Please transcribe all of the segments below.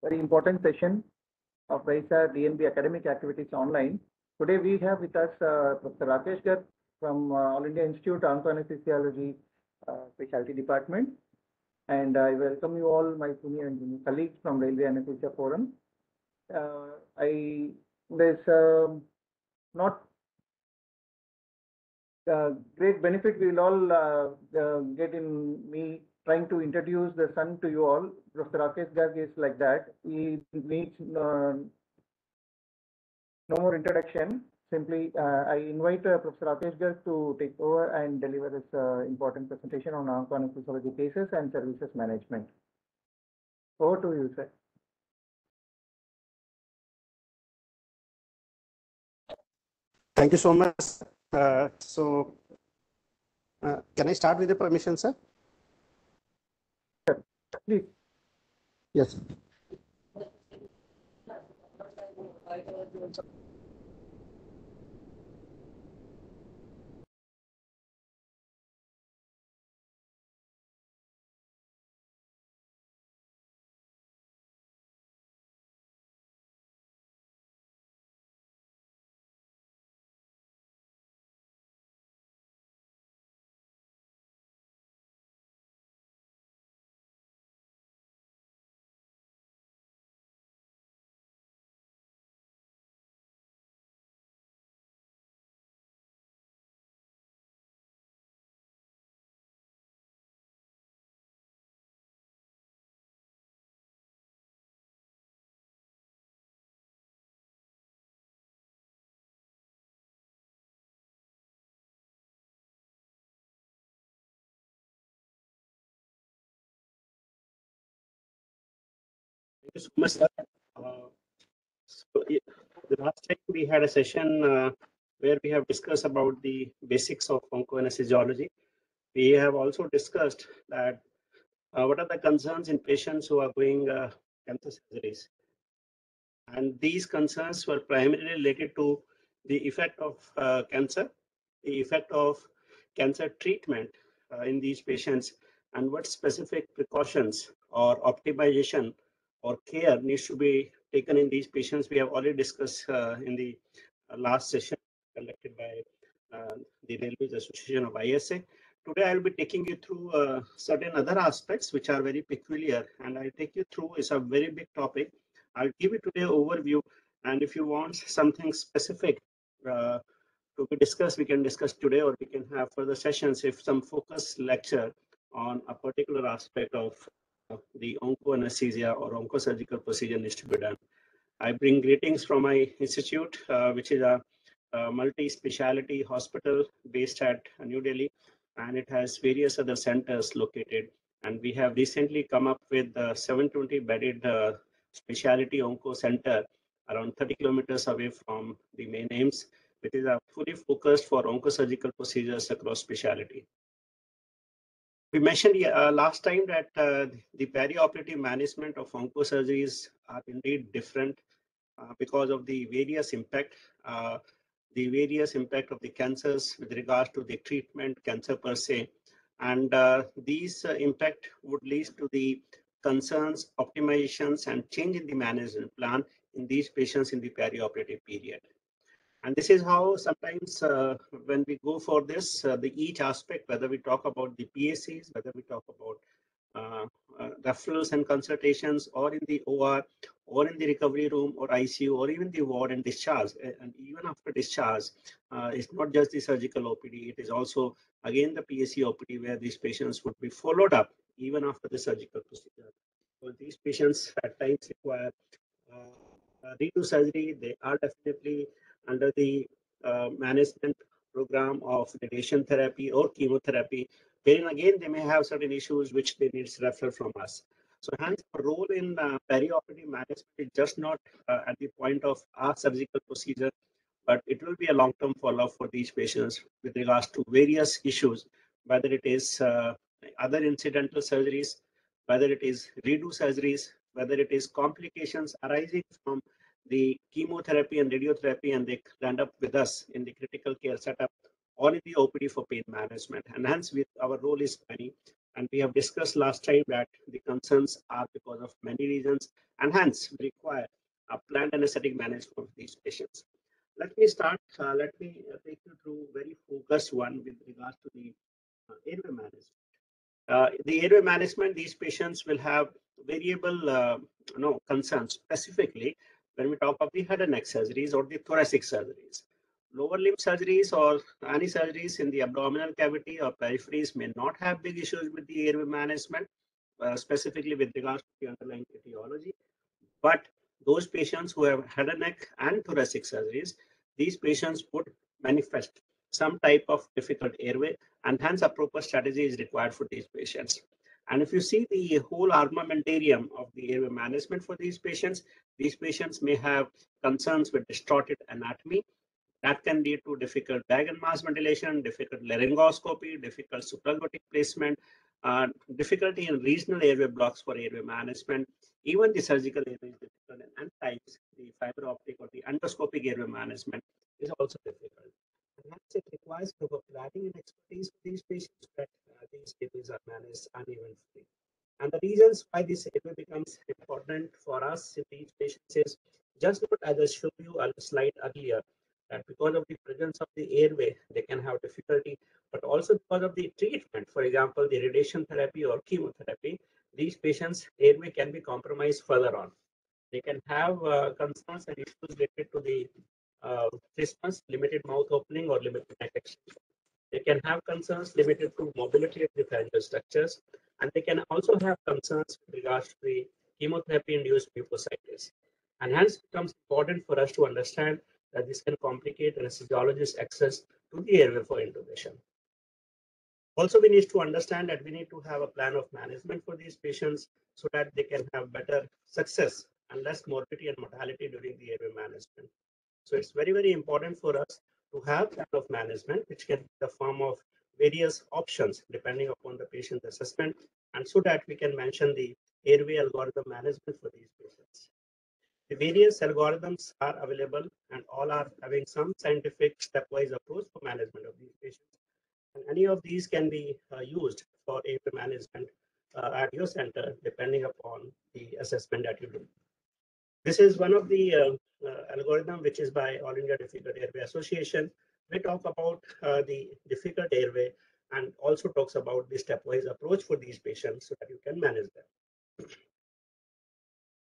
very important session of RAISA DNB academic activities online. Today we have with us Professor Rakesh Garg from All India Institute of Anesthesiology Specialty Department. And I welcome you all, my senior and junior colleagues from Railway Anesthesia Forum. There's not great benefit we will all get in me trying to introduce the son to you all. Professor Rakesh Garg is like that. He needs no more introduction. Simply, I invite Professor Rakesh Garg to take over and deliver this important presentation on onco-anesthesiology cases and services management. Over to you, sir. Thank you so much. Can I start with the permission, sir? Sure. Please. Yes. Thank you so much, sir. The last time we had a session where we have discussed about the basics of onco-anesthesiology. We have also discussed that what are the concerns in patients who are going cancer surgeries. And these concerns were primarily related to the effect of cancer, the effect of cancer treatment in these patients, and what specific precautions or optimization or care needs to be taken in these patients. We have already discussed in the last session conducted by the Railways Association of ISA. Today I will be taking you through certain other aspects which are very peculiar, and I'll take you through. It's a very big topic. I'll give you today overview, and if you want something specific to be discussed, we can discuss today, or we can have further sessions if some focus lecture on a particular aspect of the onco-anesthesia or oncosurgical procedure needs to be done. I bring greetings from my institute, which is a multi-speciality hospital based at New Delhi, and it has various other centers located. And we have recently come up with 720 bedded speciality onco center around 30 kilometers away from the main aims, which is fully focused for oncosurgical procedures across speciality. We mentioned last time that the perioperative management of oncosurgeries are indeed different because of the various impact of the cancers with regards to the treatment, cancer per se, and these impact would lead to the concerns, optimizations, and change in the management plan in these patients in the perioperative period. And this is how sometimes when we go for this, each aspect, whether we talk about the PACs, whether we talk about referrals and consultations, or in the OR, or in the recovery room, or ICU, or even the ward and discharge. And even after discharge, it's not just the surgical OPD, it is also, again, the PAC OPD, where these patients would be followed up even after the surgical procedure. So these patients at times require redo surgery. They are definitely under the management program of radiation therapy or chemotherapy, wherein again they may have certain issues which they need referral from us. So hence the role in perioperative management is just not at the point of our surgical procedure, but it will be a long-term follow-up for these patients with regards to various issues, whether it is other incidental surgeries, whether it is redo surgeries, whether it is complications arising from the chemotherapy and radiotherapy, and they land up with us in the critical care setup or in the OPD for pain management. And hence our role is many. And we have discussed last time that the concerns are because of many reasons, and hence we require a planned anesthetic management for these patients. Let me start. Let me take you through very focused one with regards to the airway management. The airway management, these patients will have variable concerns, specifically when we talk of the head and neck surgeries or the thoracic surgeries. Lower limb surgeries or any surgeries in the abdominal cavity or peripheries may not have big issues with the airway management, specifically with regards to the underlying etiology. But those patients who have head and neck and thoracic surgeries, these patients would manifest some type of difficult airway, and hence a proper strategy is required for these patients. And if you see the whole armamentarium of the airway management for these patients may have concerns with distorted anatomy. That can lead to difficult bag and mass ventilation, difficult laryngoscopy, difficult supraglottic placement, difficulty in regional airway blocks for airway management. Even the surgical airway is difficult, and at times the fiber optic or the endoscopic airway management is also difficult. And hence it requires proper planning and expertise for these patients that these airways are managed unevenly. And the reasons why this airway becomes important for us in these patients is just not as I showed you on the slide earlier, that because of the presence of the airway, they can have difficulty, but also because of the treatment. For example, the radiation therapy or chemotherapy, these patients' airway can be compromised further on. They can have concerns and issues related to the distance, limited mouth opening or limited neck extension. They can have concerns limited to mobility of the pharyngeal structures, and they can also have concerns with regards to the chemotherapy-induced mucositis. And hence, it becomes important for us to understand that this can complicate anesthesiologist's access to the airway for intubation. Also, we need to understand that we need to have a plan of management for these patients so that they can have better success and less morbidity and mortality during the airway management. So it's very, very important for us to have plan of management, which can be the form of various options depending upon the patient assessment, and so that we can mention the airway algorithm management for these patients. The various algorithms are available and all are having some scientific stepwise approach for management of these patients. And any of these can be used for airway management at your center, depending upon the assessment that you do. This is one of the algorithm which is by All India Difficult Airway Association. We talk about the difficult airway and also talks about the stepwise approach for these patients so that you can manage them.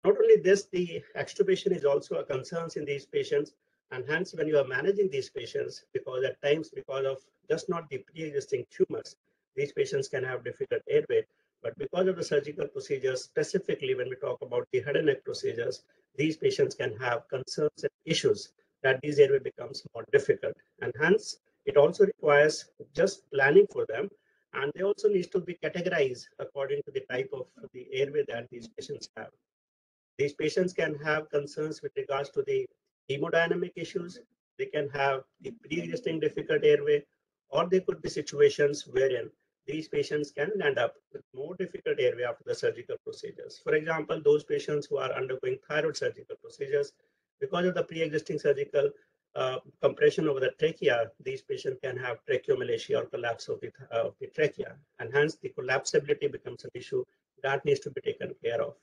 Not only this, the extubation is also a concern in these patients, and hence when you are managing these patients, because at times because of just not the pre-existing tumors, these patients can have difficult airway, but because of the surgical procedures, specifically when we talk about the head and neck procedures, these patients can have concerns and issues that these airway becomes more difficult, and hence it also requires just planning for them, and they also need to be categorized according to the type of the airway that these patients have. These patients can have concerns with regards to the hemodynamic issues. They can have the pre-existing difficult airway, or there could be situations wherein these patients can end up with more difficult airway after the surgical procedures. For example, those patients who are undergoing thyroid surgical procedures, because of the pre-existing surgical compression over the trachea, these patients can have tracheomalacia or collapse of the trachea, and hence the collapsibility becomes an issue that needs to be taken care of.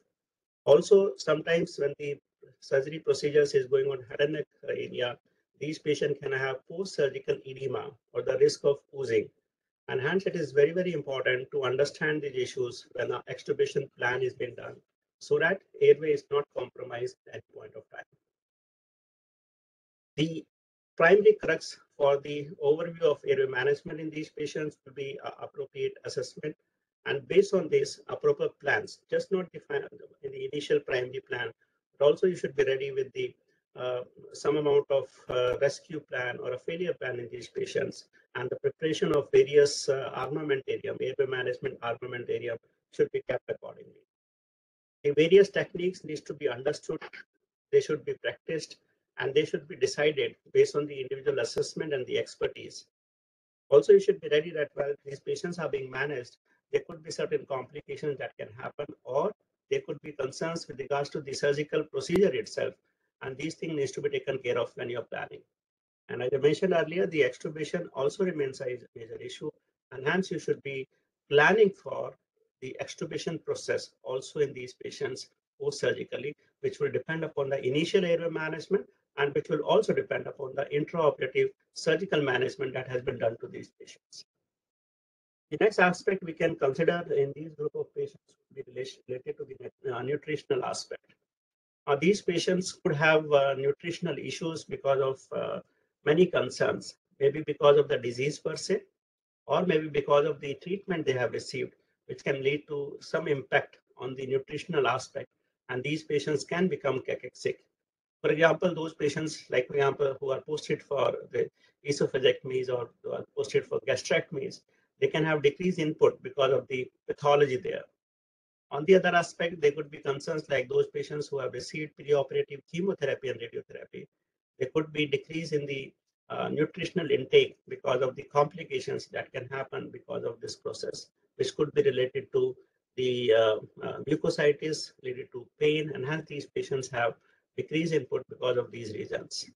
Also, sometimes when the surgery procedures is going on head and neck area, these patients can have post-surgical edema or the risk of oozing. And hence, it is very, very important to understand these issues when an extubation plan is being done so that airway is not compromised at any point of time. The primary crux for the overview of airway management in these patients will be appropriate assessment. And based on this, appropriate plans, just not defined in the initial primary plan, but also you should be ready with the some amount of rescue plan or a failure plan in these patients, and the preparation of various armamentarium, airway management armamentarium should be kept accordingly. The various techniques needs to be understood, they should be practiced, and they should be decided based on the individual assessment and the expertise. Also, you should be ready that while these patients are being managed, there could be certain complications that can happen, or there could be concerns with regards to the surgical procedure itself, and these things need to be taken care of when you're planning. And as I mentioned earlier, the extubation also remains a major issue, and hence you should be planning for the extubation process also in these patients post-surgically, which will depend upon the initial airway management and which will also depend upon the intraoperative surgical management that has been done to these patients. The next aspect we can consider in these group of patients would be related to the nutritional aspect. These patients could have nutritional issues because of many concerns, maybe because of the disease per se, or maybe because of the treatment they have received, which can lead to some impact on the nutritional aspect, and these patients can become cachexic. For example, those patients, like for example, who are posted for the esophagectomies or who are posted for gastrectomies, they can have decreased input because of the pathology there. On the other aspect, there could be concerns like those patients who have received perioperative chemotherapy and radiotherapy. There could be decrease in the nutritional intake because of the complications that can happen because of this process, which could be related to the mucositis, related to pain, and hence these patients have decreased input because of these reasons.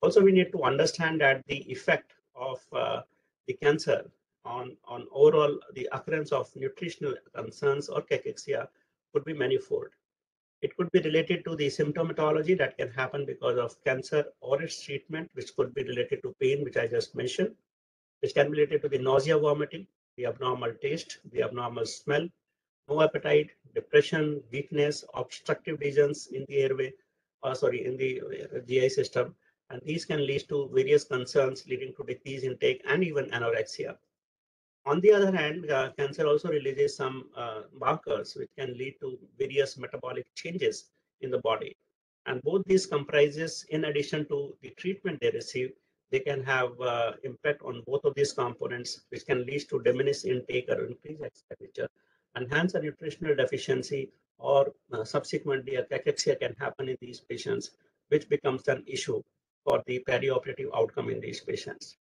Also, we need to understand that the effect of the cancer on overall the occurrence of nutritional concerns or cachexia could be manifold. It could be related to the symptomatology that can happen because of cancer or its treatment, which could be related to pain, which I just mentioned, which can be related to the nausea, vomiting, the abnormal taste, the abnormal smell, no appetite, depression, weakness, obstructive lesions in the airway, in the GI system, and these can lead to various concerns leading to decreased intake and even anorexia. On the other hand, cancer also releases some markers which can lead to various metabolic changes in the body. And both these comprises, in addition to the treatment they receive, they can have impact on both of these components, which can lead to diminished intake or increased expenditure. And hence a nutritional deficiency or subsequently a cachexia can happen in these patients, which becomes an issue for the perioperative outcome in these patients.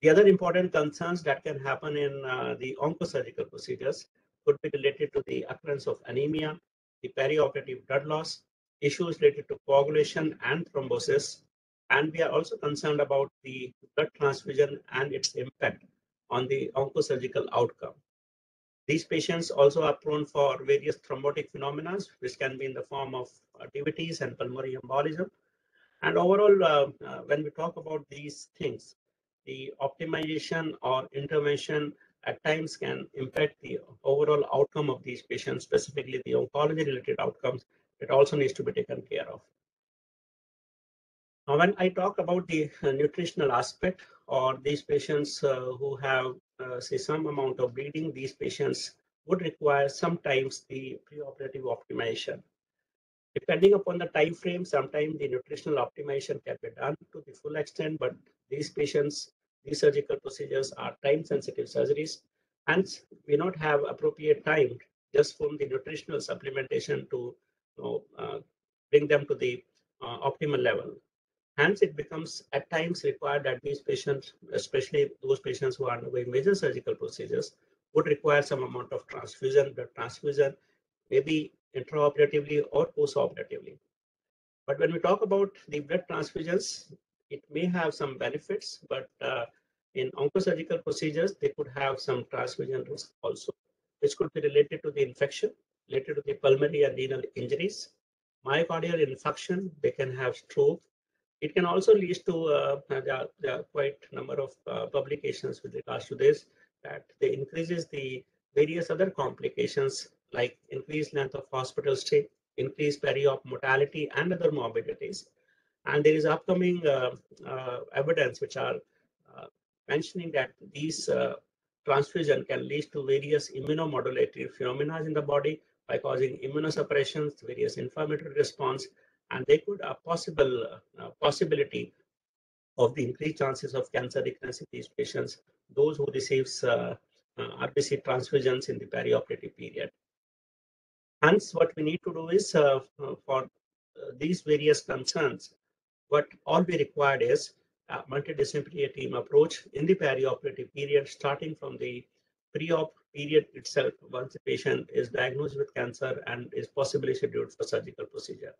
The other important concerns that can happen in the oncosurgical procedures could be related to the occurrence of anemia, the perioperative blood loss, issues related to coagulation and thrombosis, and we are also concerned about the blood transfusion and its impact on the oncosurgical outcome. These patients also are prone for various thrombotic phenomena, which can be in the form of DVTs and pulmonary embolism. And overall, when we talk about these things, the optimization or intervention at times can impact the overall outcome of these patients, specifically the oncology-related outcomes. It also needs to be taken care of. Now, when I talk about the nutritional aspect or these patients who have, say, some amount of bleeding, these patients would require sometimes the preoperative optimization. Depending upon the time frame, sometimes the nutritional optimization can be done to the full extent, but these patients, these surgical procedures are time-sensitive surgeries, hence we not have appropriate time just from the nutritional supplementation to bring them to the optimal level. Hence, it becomes at times required that these patients, especially those patients who are undergoing major surgical procedures, would require some amount of transfusion, blood transfusion, maybe intraoperatively or postoperatively. But when we talk about the blood transfusions, it may have some benefits, but in oncosurgical procedures, they could have some transfusion risk also, which could be related to the infection, related to the pulmonary and renal injuries, myocardial infarction, they can have stroke. It can also lead to, there are quite a number of publications with regards to this, that they increases the various other complications like increased length of hospital stay, increased peri-op mortality, and other morbidities. And there is upcoming evidence which are mentioning that these transfusion can lead to various immunomodulatory phenomena in the body by causing immunosuppressions, various inflammatory response, and they could a possibility of the increased chances of cancer recurrence in these patients, those who receives RBC transfusions in the perioperative period. Hence, what we need to do is for these various concerns, what all we required is a multidisciplinary team approach in the perioperative period, starting from the pre-op period itself, once the patient is diagnosed with cancer and is possibly scheduled for surgical procedure.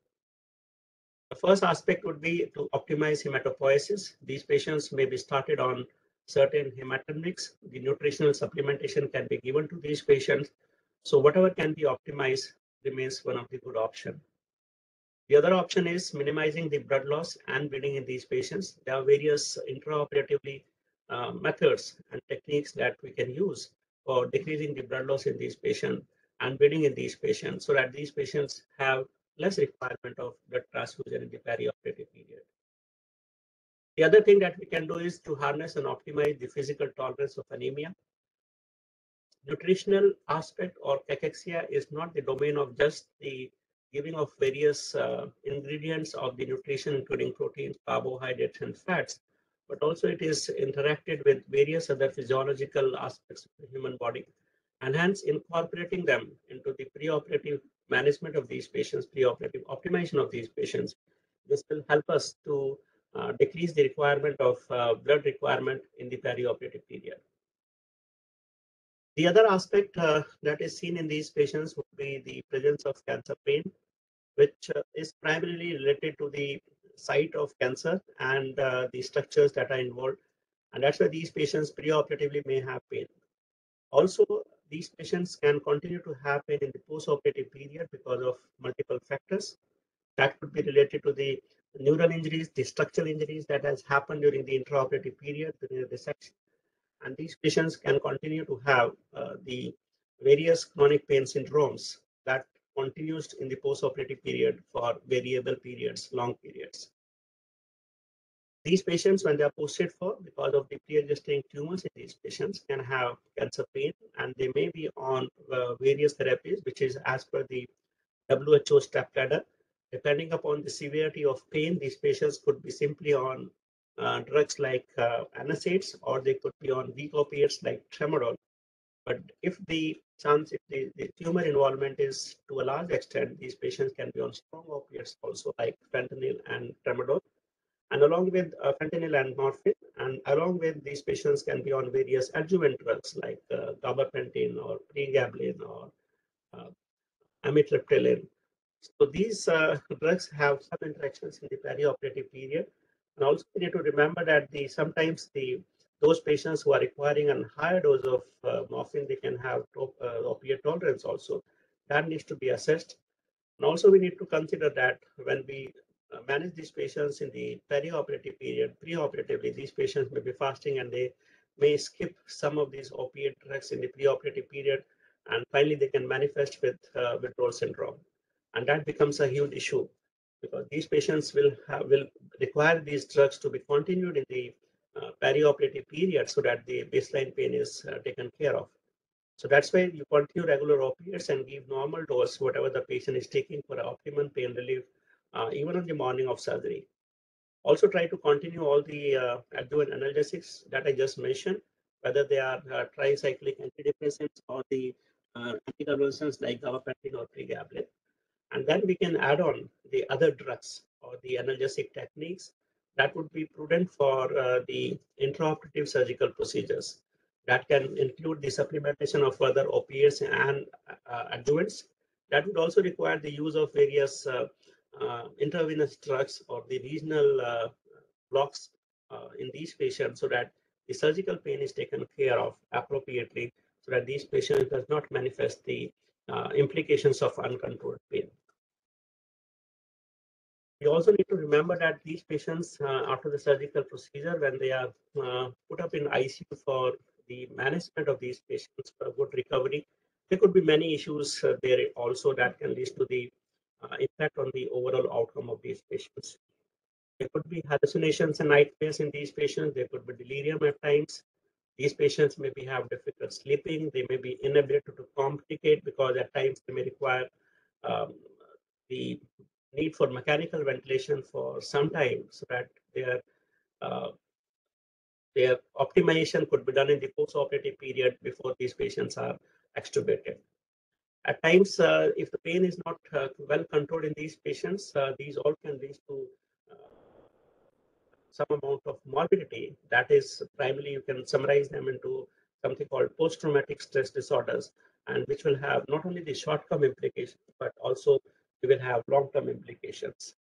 The first aspect would be to optimize hematopoiesis. These patients may be started on certain hematinics, the nutritional supplementation can be given to these patients. So whatever can be optimized remains one of the good option. The other option is minimizing the blood loss and bleeding in these patients. There are various intraoperatively methods and techniques that we can use for decreasing the blood loss in these patients and bleeding in these patients so that these patients have less requirement of blood transfusion in the perioperative period. The other thing that we can do is to harness and optimize the physical tolerance of anemia. Nutritional aspect or cachexia is not the domain of just the giving of various ingredients of the nutrition, including proteins, carbohydrates, and fats, but also it is interacted with various other physiological aspects of the human body, and hence incorporating them into the preoperative management of these patients, preoperative optimization of these patients. This will help us to decrease the requirement of blood requirement in the perioperative period. The other aspect that is seen in these patients would be the presence of cancer pain, which is primarily related to the site of cancer and the structures that are involved. And that's why these patients preoperatively may have pain. Also, these patients can continue to have pain in the postoperative period because of multiple factors. That could be related to the neural injuries, the structural injuries that has happened during the intraoperative period, during the dissection. And these patients can continue to have the various chronic pain syndromes that continues in the postoperative period for variable periods, long periods. These patients, when they are posted for, because of the pre-existing tumors in these patients, can have cancer pain, and they may be on various therapies, which is as per the WHO step ladder. Depending upon the severity of pain, these patients could be simply on drugs like NSAIDs, or they could be on weak opiates like tramadol. But if the tumor involvement is to a large extent, these patients can be on strong opiates also like fentanyl and tramadol. And along with fentanyl and morphine, and along with these patients can be on various adjuvant drugs like gabapentin or pregabalin or amitriptyline. So these drugs have some interactions in the perioperative period. And also we need to remember that sometimes those patients who are requiring a higher dose of morphine, they can have opiate tolerance also. That needs to be assessed. And also we need to consider that when we manage these patients in the perioperative period, preoperatively, these patients may be fasting and they may skip some of these opiate drugs in the preoperative period, and finally they can manifest with withdrawal syndrome. And that becomes a huge issue because these patients will require these drugs to be continued in the perioperative period so that the baseline pain is taken care of. So that's why you continue regular opiates and give normal dose, whatever the patient is taking for optimum pain relief, even on the morning of surgery. Also try to continue all the adjuvant analgesics that I just mentioned, whether they are tricyclic antidepressants or the anticonvulsants like gabapentin or pregabalin. And then we can add on the other drugs or the analgesic techniques that would be prudent for the intraoperative surgical procedures. That can include the supplementation of further opiates and adjuvants. That would also require the use of various intravenous drugs or the regional blocks in these patients so that the surgical pain is taken care of appropriately so that these patients does not manifest the implications of uncontrolled pain. We also need to remember that these patients, after the surgical procedure, when they are put up in ICU for the management of these patients for good recovery, there could be many issues there also that can lead to the impact on the overall outcome of these patients. There could be hallucinations and nightmares in these patients. There could be delirium at times. These patients maybe have difficult sleeping. They may be inability to communicate because at times they may require the need for mechanical ventilation for some time so that their optimization could be done in the post-operative period before these patients are extubated. At times, if the pain is not well controlled in these patients, these all can lead to some amount of morbidity. That is primarily, you can summarize them into something called post-traumatic stress disorders, and which will have not only the short-term implications, but also we will have long-term implications.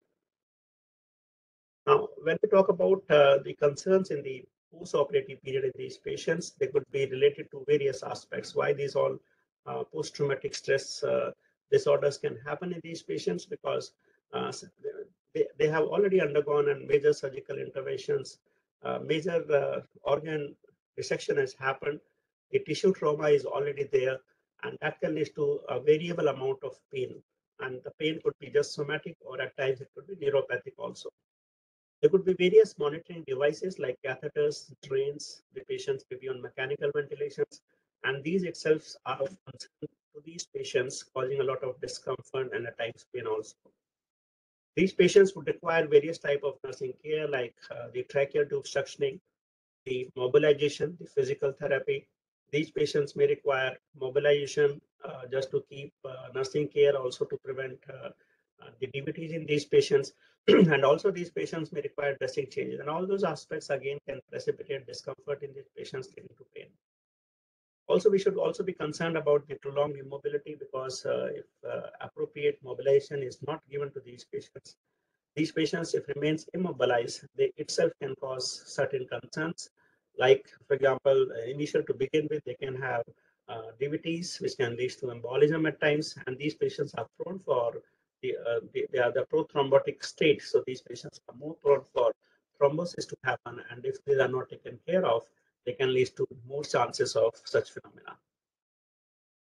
Now, when we talk about the concerns in the post-operative period in these patients. They could be related to various aspects. Why these all post-traumatic stress disorders can happen in these patients, because they have already undergone a major surgical interventions, major organ resection has happened, the tissue trauma is already there, and that can lead to a variable amount of pain. And the pain could be just somatic, or at times it could be neuropathic also. There could be various monitoring devices like catheters, drains. The patients may be on mechanical ventilations, and these itself are of concern to these patients, causing a lot of discomfort and at times pain also. These patients would require various type of nursing care, like the tracheal tube suctioning, the mobilization, the physical therapy. These patients may require mobilization just to keep nursing care, also to prevent the DVTs in these patients. And also these patients may require dressing changes. And all those aspects again can precipitate discomfort in these patients, leading to pain. Also, we should also be concerned about the prolonged immobility, because if appropriate mobilization is not given to these patients, if remains immobilized, they itself can cause certain concerns. Like, for example, initial to begin with, they can have DVTs, which can lead to embolism at times, and these patients are prone for they are the prothrombotic state. So these patients are more prone for thrombosis to happen, and if they are not taken care of, they can lead to more chances of such phenomena.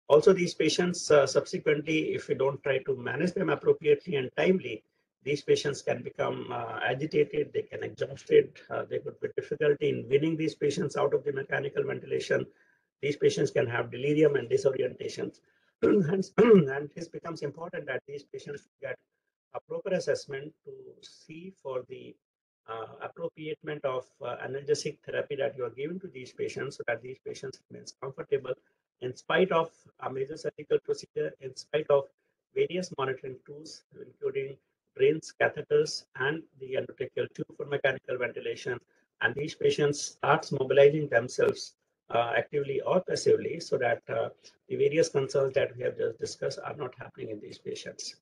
Also, these patients subsequently, if we don't try to manage them appropriately and timely, these patients can become agitated, they can exhausted, there could be difficulty in winning these patients out of the mechanical ventilation. These patients can have delirium and disorientations. And it becomes important that these patients get a proper assessment to see for the appropriation of analgesic therapy that you are giving to these patients, so that these patients remain comfortable in spite of a major surgical procedure, in spite of various monitoring tools, including drains, catheters, and the endotracheal tube for mechanical ventilation. And these patients start mobilizing themselves actively or passively, so that the various concerns that we have just discussed are not happening in these patients.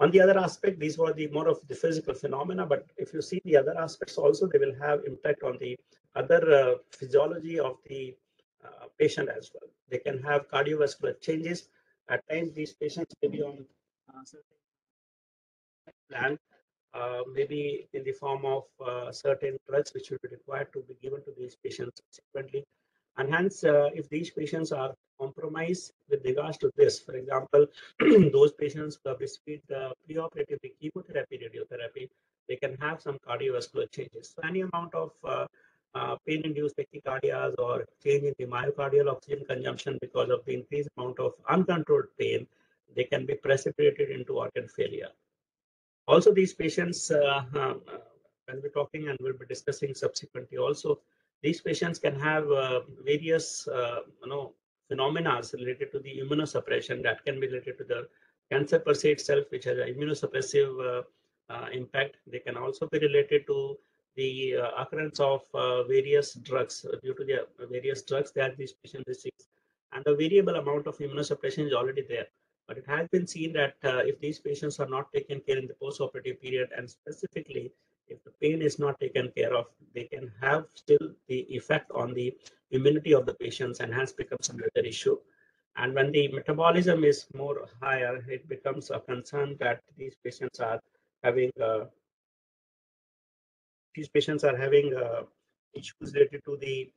On the other aspect, these were the more of the physical phenomena, but if you see the other aspects also, they will have impact on the other physiology of the patient as well. They can have cardiovascular changes. At times, these patients may be on certain plan, maybe in the form of certain drugs which will be required to be given to these patients subsequently. And hence, if these patients are compromised with regards to this, for example, those patients who have received preoperative chemotherapy, radiotherapy, they can have some cardiovascular changes. So any amount of pain-induced tachycardias or change in the myocardial oxygen consumption because of the increased amount of uncontrolled pain, they can be precipitated into organ failure. Also, these patients, when we're talking and we'll be discussing subsequently also, these patients can have various phenomena related to the immunosuppression that can be related to the cancer per se itself, which has an immunosuppressive impact. They can also be related to the occurrence of various drugs, due to the various drugs that these patients receive. And the variable amount of immunosuppression is already there. But it has been seen that if these patients are not taken care in the post-operative period, and specifically if the pain is not taken care of, they can have still the effect on the immunity of the patients, and hence becomes another issue. And when the metabolism is more higher, it becomes a concern that these patients are having issues related to the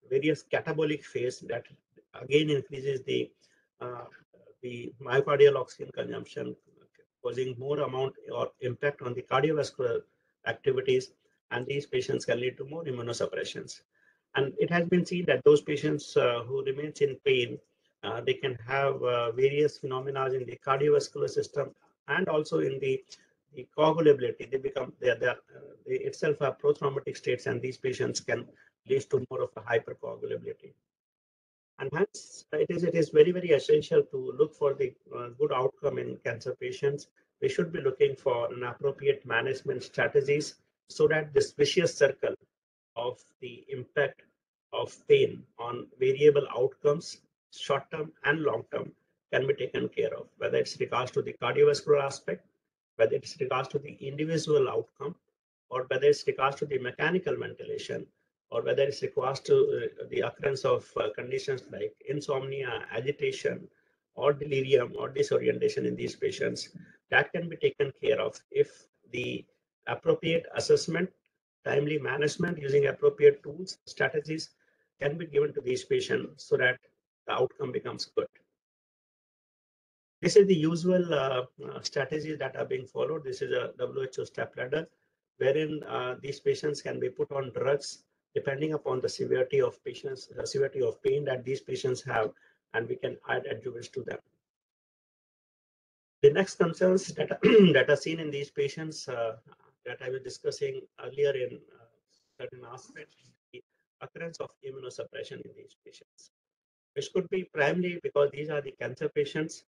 various catabolic phase that again increases the myocardial oxygen consumption, causing more amount or impact on the cardiovascular activities, and these patients can lead to more immunosuppressions. And it has been seen that those patients who remains in pain, they can have various phenomena in the cardiovascular system and also in the coagulability. They itself have prothrombotic states, and these patients can lead to more of a hypercoagulability. And hence, it is very, very essential to look for the good outcome in cancer patients. We should be looking for an appropriate management strategies, so that this vicious circle of the impact of pain on variable outcomes, short-term and long-term, can be taken care of, whether it's regards to the cardiovascular aspect, whether it's regards to the individual outcome, or whether it's regards to the mechanical ventilation, or whether it's regards to the occurrence of conditions like insomnia, agitation, or delirium or disorientation in these patients, that can be taken care of if the appropriate assessment, timely management using appropriate tools, strategies can be given to these patients so that the outcome becomes good. This is the usual strategies that are being followed. This is a WHO step ladder, wherein these patients can be put on drugs depending upon the severity of patients, the severity of pain that these patients have, and we can add adjuvants to them. The next concerns that that are seen in these patients that I was discussing earlier in certain aspects, the occurrence of immunosuppression in these patients, which could be primarily because these are the cancer patients.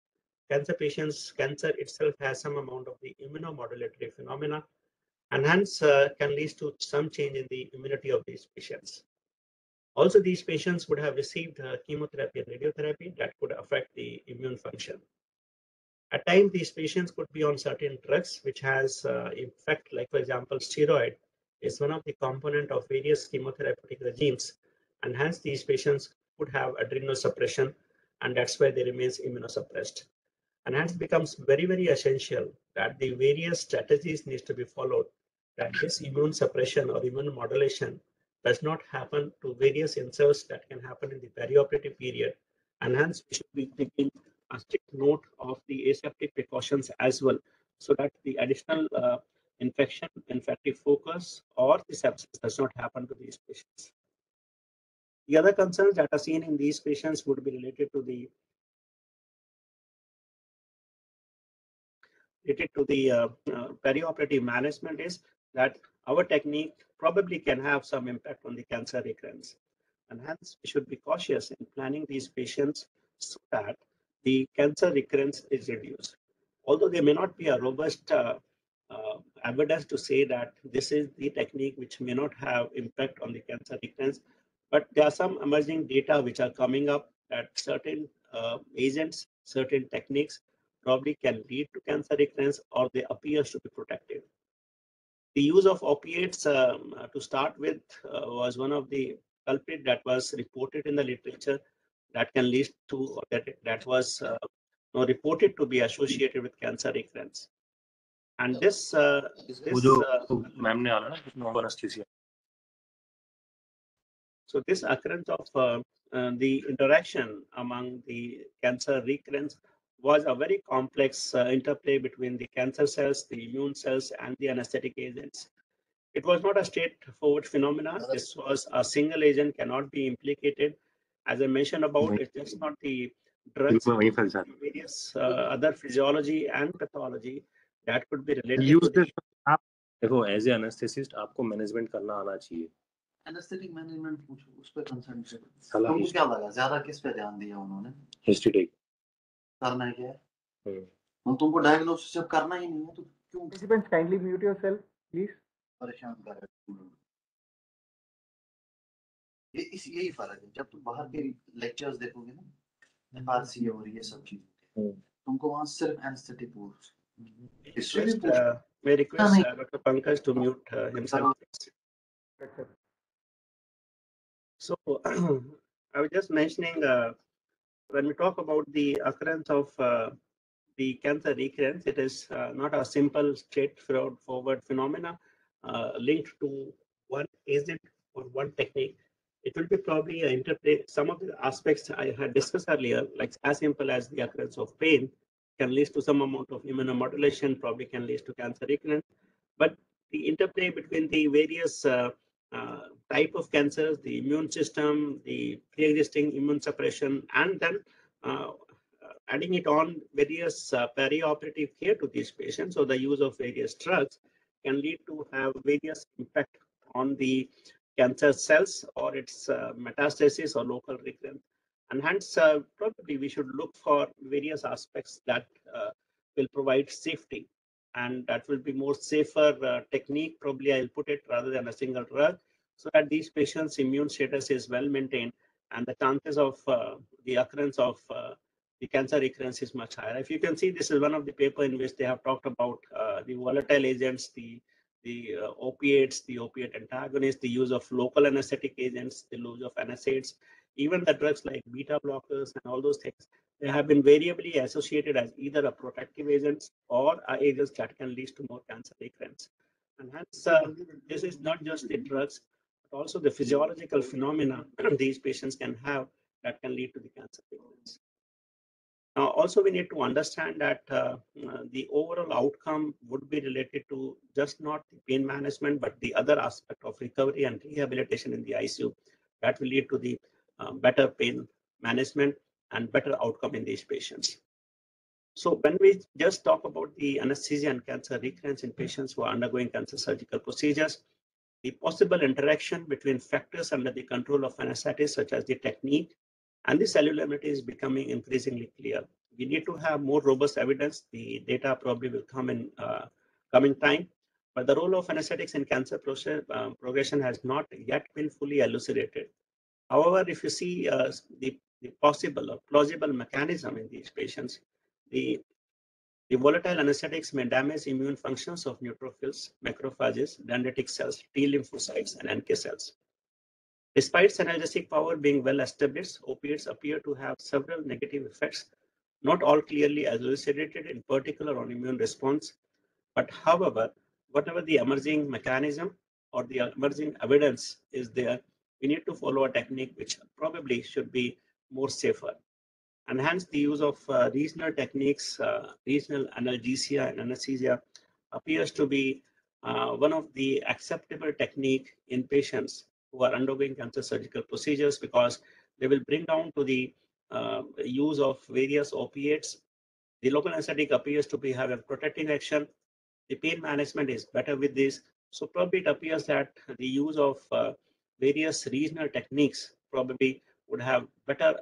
Cancer itself has some amount of the immunomodulatory phenomena, and hence can lead to some change in the immunity of these patients. Also, these patients would have received chemotherapy and radiotherapy that could affect the immune function. At times, these patients could be on certain drugs which has effect, like for example, steroid is one of the component of various chemotherapeutic regimes, and hence these patients could have adrenal suppression, and that's why they remain immunosuppressed. And hence it becomes very, very essential that the various strategies needs to be followed, that this immune suppression or immune modulation does not happen to various insults that can happen in the perioperative period. And hence we should be taking a strict note of the aseptic precautions as well, so that the additional infection, infective focus, or the sepsis does not happen to these patients. The other concerns that are seen in these patients would be related to the perioperative management, is that our technique probably can have some impact on the cancer recurrence, and hence we should be cautious in planning these patients so that the cancer recurrence is reduced. Although there may not be a robust evidence to say that this is the technique which may not have impact on the cancer recurrence, but there are some emerging data which are coming up that certain agents, certain techniques probably can lead to cancer recurrence, or they appear to be protective. The use of opiates to start with was one of the culprit that was reported in the literature that can lead to, or that was reported to be associated with cancer recurrence. And this so this occurrence of the interaction among the cancer recurrence was a very complex interplay between the cancer cells, the immune cells, and the anesthetic agents. It was not a straightforward phenomenon. This was a single agent cannot be implicated. As I mentioned about, it's just not the drugs, various other physiology and pathology that could be related to the... देखो as a anaesthetist आपको management करना आना चाहिए। Anaesthetic management पूछो, उस पे concentrate तुमको क्या लगा ज्यादा किस पे ध्यान दिया उन्होंने? हिस्टेरिक करना है क्या है? तुमको डायग्नोसिस जब करना ही नहीं है तो क्यों? Participants, kindly mute yourself, please. परेशान कर रहे हो। यही फर्क है, जब तुम बाहर के लेक्चर्स देखोगे ना एफआरसी और ये सब चीजें, तुमको वहां सिर्फ anaesthetic board may request Dr. Pankaj to mute himself. So I was just mentioning when we talk about the occurrence of the cancer recurrence, it is not a simple straightforward phenomena linked to one agent or one technique. It will be probably an interplay. Some of the aspects I had discussed earlier, like as simple as the occurrence of pain, can lead to some amount of immunomodulation, probably can lead to cancer recurrence. But the interplay between the various type of cancers, the immune system, the pre-existing immune suppression, and then adding it on various perioperative care to these patients, or the use of various drugs can lead to have various impact on the cancer cells or its metastasis or local recurrence. And hence, probably we should look for various aspects that will provide safety, and that will be more safer technique, probably I'll put it, rather than a single drug, so that these patients' immune status is well maintained and the chances of the occurrence of the cancer recurrence is much higher. If you can see, this is one of the paper in which they have talked about the volatile agents, the the opiates, the opiate antagonists, the use of local anesthetic agents, the use of NSAIDs, even the drugs like beta blockers and all those things, they have been variably associated as either a protective agents or agents that can lead to more cancer recurrence. And hence, this is not just the drugs, but also the physiological phenomena these patients can have that can lead to the cancer recurrence. Now, also we need to understand that the overall outcome would be related to just not the pain management, but the other aspect of recovery and rehabilitation in the ICU that will lead to the better pain management and better outcome in these patients. So when we just talk about the anesthesia and cancer recurrence in patients who are undergoing cancer surgical procedures, the possible interaction between factors under the control of anesthetists, such as the technique and the cellularity, is becoming increasingly clear. We need to have more robust evidence. The data probably will come in coming time, but the role of anesthetics in cancer progression has not yet been fully elucidated. However, if you see the possible or plausible mechanism in these patients, the volatile anesthetics may damage immune functions of neutrophils, macrophages, dendritic cells, T lymphocytes, and NK cells. Despite analgesic power being well established, opiates appear to have several negative effects, not all clearly elucidated, in particular on immune response. But however, whatever the emerging mechanism or the emerging evidence is there, we need to follow a technique which probably should be more safer. And hence the use of regional techniques, regional analgesia and anesthesia appears to be one of the acceptable technique in patients who are undergoing cancer surgical procedures, because they will bring down to the use of various opiates. The local anesthetic appears to be having protective action. The pain management is better with this. So probably it appears that the use of various regional techniques probably would have better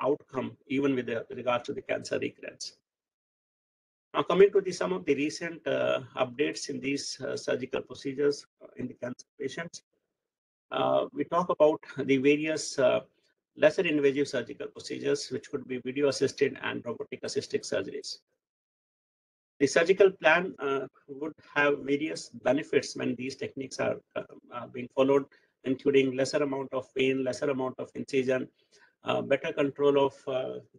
outcome even with regard to the cancer recurrence. Now coming to some of the recent updates in these surgical procedures in the cancer patients, we talk about the various lesser invasive surgical procedures, which could be video assisted and robotic assisted surgeries. The surgical plan would have various benefits when these techniques are being followed, including lesser amount of pain, lesser amount of incision, better control of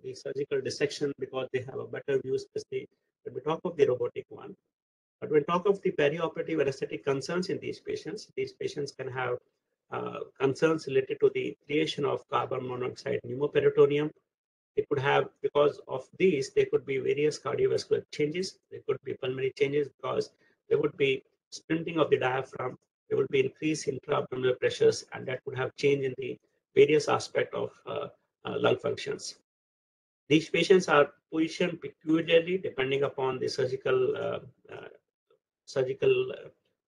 the surgical dissection because they have a better view, especially when we talk of the robotic one. But when we talk of the perioperative anesthetic concerns in these patients can have concerns related to the creation of carbon monoxide pneumoperitoneum. It could have, because of these, there could be various cardiovascular changes. There could be pulmonary changes because there would be splinting of the diaphragm. There would be increase in intra-abdominal pressures, and that would have change in the various aspects of lung functions. These patients are positioned peculiarly depending upon the surgical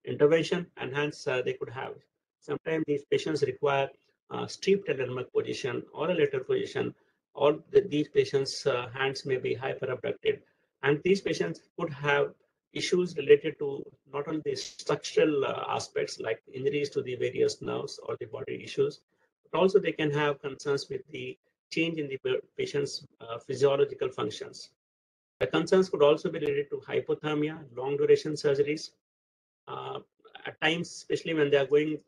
intervention, and hence they could have. Sometimes these patients require stripped aneurysmal position or a lateral position, or these patients' hands may be hyperabducted, and these patients could have issues related to not only the structural aspects like injuries to the various nerves or the body issues, but also they can have concerns with the change in the patient's physiological functions. The concerns could also be related to hypothermia, long duration surgeries. At times, especially when they are going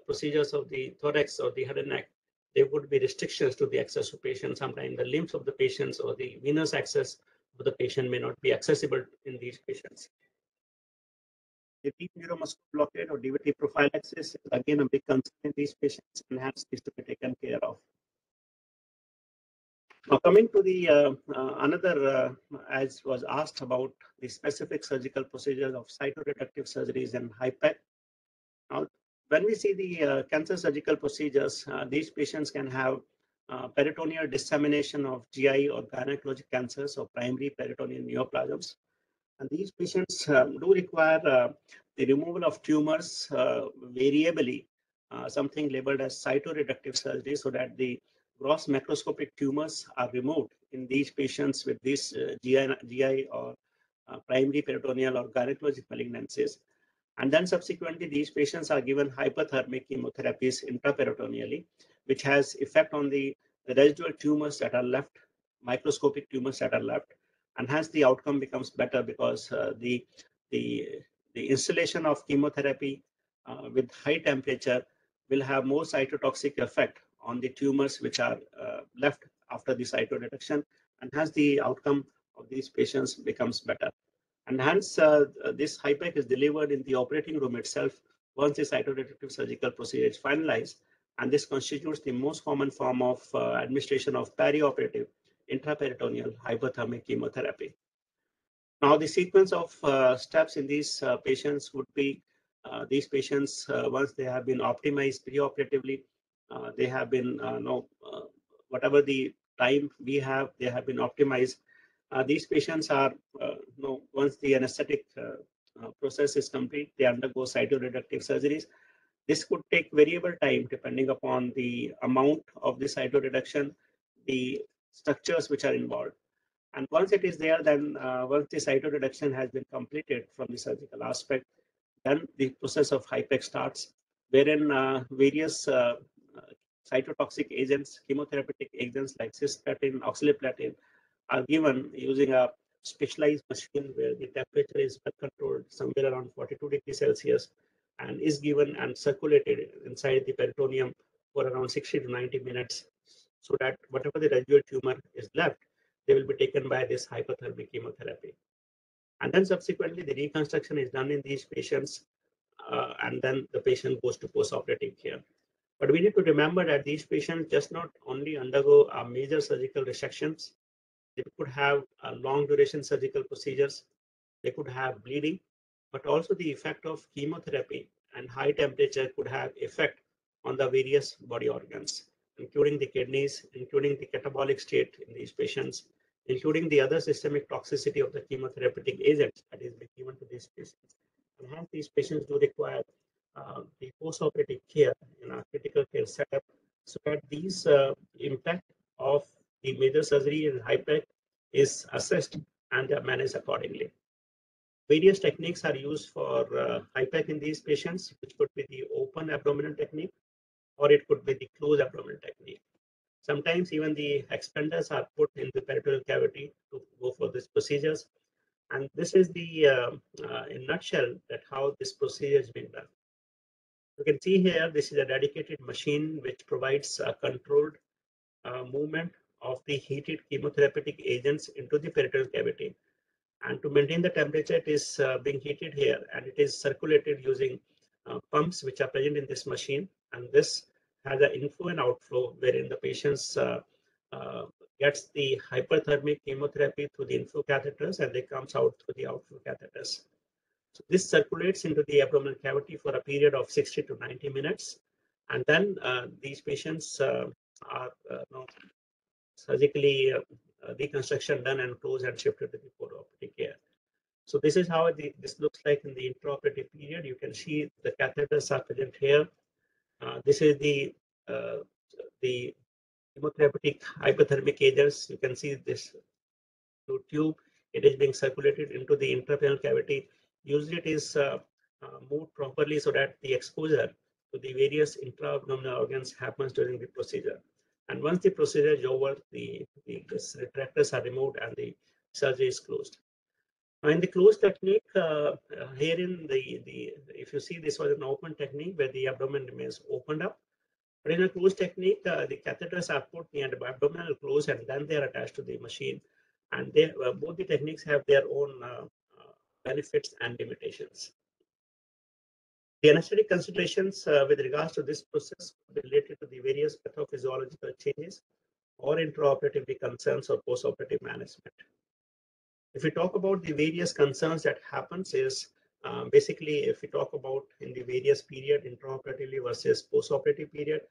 procedures of the thorax or the head and neck, there would be restrictions to the access to patient. Sometimes the limbs of the patients or the venous access of the patient may not be accessible in these patients. The deep neuromuscular blockade or DVT prophylaxis is again a big concern in these patients, and hence needs to be taken care of. Now coming to the another, as was asked about the specific surgical procedures of cytoreductive surgeries and HIPEC. Now, when we see the cancer surgical procedures, these patients can have peritoneal dissemination of GI or gynecologic cancers or primary peritoneal neoplasms. And these patients do require the removal of tumors variably, something labeled as cytoreductive surgery, so that the gross macroscopic tumors are removed in these patients with these GI or primary peritoneal or gynecologic malignancies. And then subsequently, these patients are given hyperthermic chemotherapies intraperitoneally, which has effect on the residual tumors that are left, microscopic tumors that are left, and hence the outcome becomes better because the the installation of chemotherapy with high temperature will have more cytotoxic effect on the tumors which are left after the cytoreduction, and hence the outcome of these patients becomes better. And hence this HIPEC is delivered in the operating room itself once the cytoreductive surgical procedure is finalized, and this constitutes the most common form of administration of perioperative intraperitoneal hyperthermic chemotherapy. Now, the sequence of steps in these patients would be these patients, once they have been optimized preoperatively, they have been, whatever the time we have, they have been optimized. These patients are, once the anesthetic process is complete, they undergo cytoreductive surgeries. This could take variable time depending upon the amount of the cytoreduction, the structures which are involved. And once it is there, then once the cytoreduction has been completed from the surgical aspect, then the process of HIPEC starts, wherein various cytotoxic agents, chemotherapeutic agents like cisplatin, oxaliplatin are given using a specialized machine where the temperature is well controlled, somewhere around 42 degrees Celsius, and is given and circulated inside the peritoneum for around 60 to 90 minutes, so that whatever the residual tumor is left, they will be taken by this hyperthermic chemotherapy. And then subsequently, the reconstruction is done in these patients, and then the patient goes to post-operative care. But we need to remember that these patients just not only undergo major surgical resections, they could have long duration surgical procedures, they could have bleeding, but also the effect of chemotherapy and high temperature could have effect on the various body organs, including the kidneys, including the catabolic state in these patients, including the other systemic toxicity of the chemotherapeutic agents that is being given to these patients. And hence these patients do require the post-operative care in a critical care setup, so that these impact of the major surgery and HIPEC is assessed and managed accordingly. Various techniques are used for HIPEC in these patients, which could be the open abdominal technique, or it could be the closed abdominal technique. Sometimes even the expanders are put in the peritoneal cavity to go for these procedures. And this is the, in a nutshell, that how this procedure is being done. You can see here, this is a dedicated machine which provides a controlled movement of the heated chemotherapeutic agents into the peritoneal cavity. And to maintain the temperature, it is being heated here, and it is circulated using pumps which are present in this machine. And this has an inflow and outflow, wherein the patients gets the hyperthermic chemotherapy through the inflow catheters, and they comes out through the outflow catheters. So this circulates into the abdominal cavity for a period of 60 to 90 minutes. And then these patients are surgically reconstruction done and closed and shifted to the post-operative care. So this is how this looks like in the intraoperative period. You can see the catheters are present here. This is the chemotherapeutic hyperthermic agents. You can see this tube. It is being circulated into the intraperitoneal cavity. Usually it is moved properly so that the exposure to the various intra-abdominal organs happens during the procedure. And once the procedure is over, the retractors are removed and the surgery is closed. Now in the closed technique, herein if you see, this was an open technique where the abdomen remains opened up. But in a closed technique, the catheters are put near the abdominal close and then they are attached to the machine. And they, both the techniques have their own benefits and limitations. The anesthetic considerations with regards to this process related to the various pathophysiological changes or intraoperative concerns or postoperative management. If we talk about the various concerns that happens is basically if we talk about in the various period intraoperatively versus postoperative period,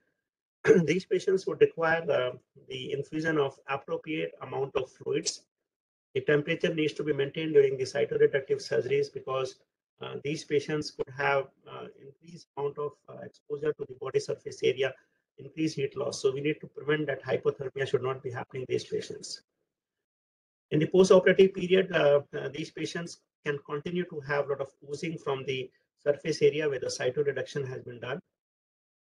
these patients would require the infusion of appropriate amount of fluids. The temperature needs to be maintained during the cytoreductive surgeries because these patients could have increased amount of exposure to the body surface area, increased heat loss. So we need to prevent that hypothermia should not be happening in these patients. In the post-operative period, these patients can continue to have a lot of oozing from the surface area where the cytoreduction has been done.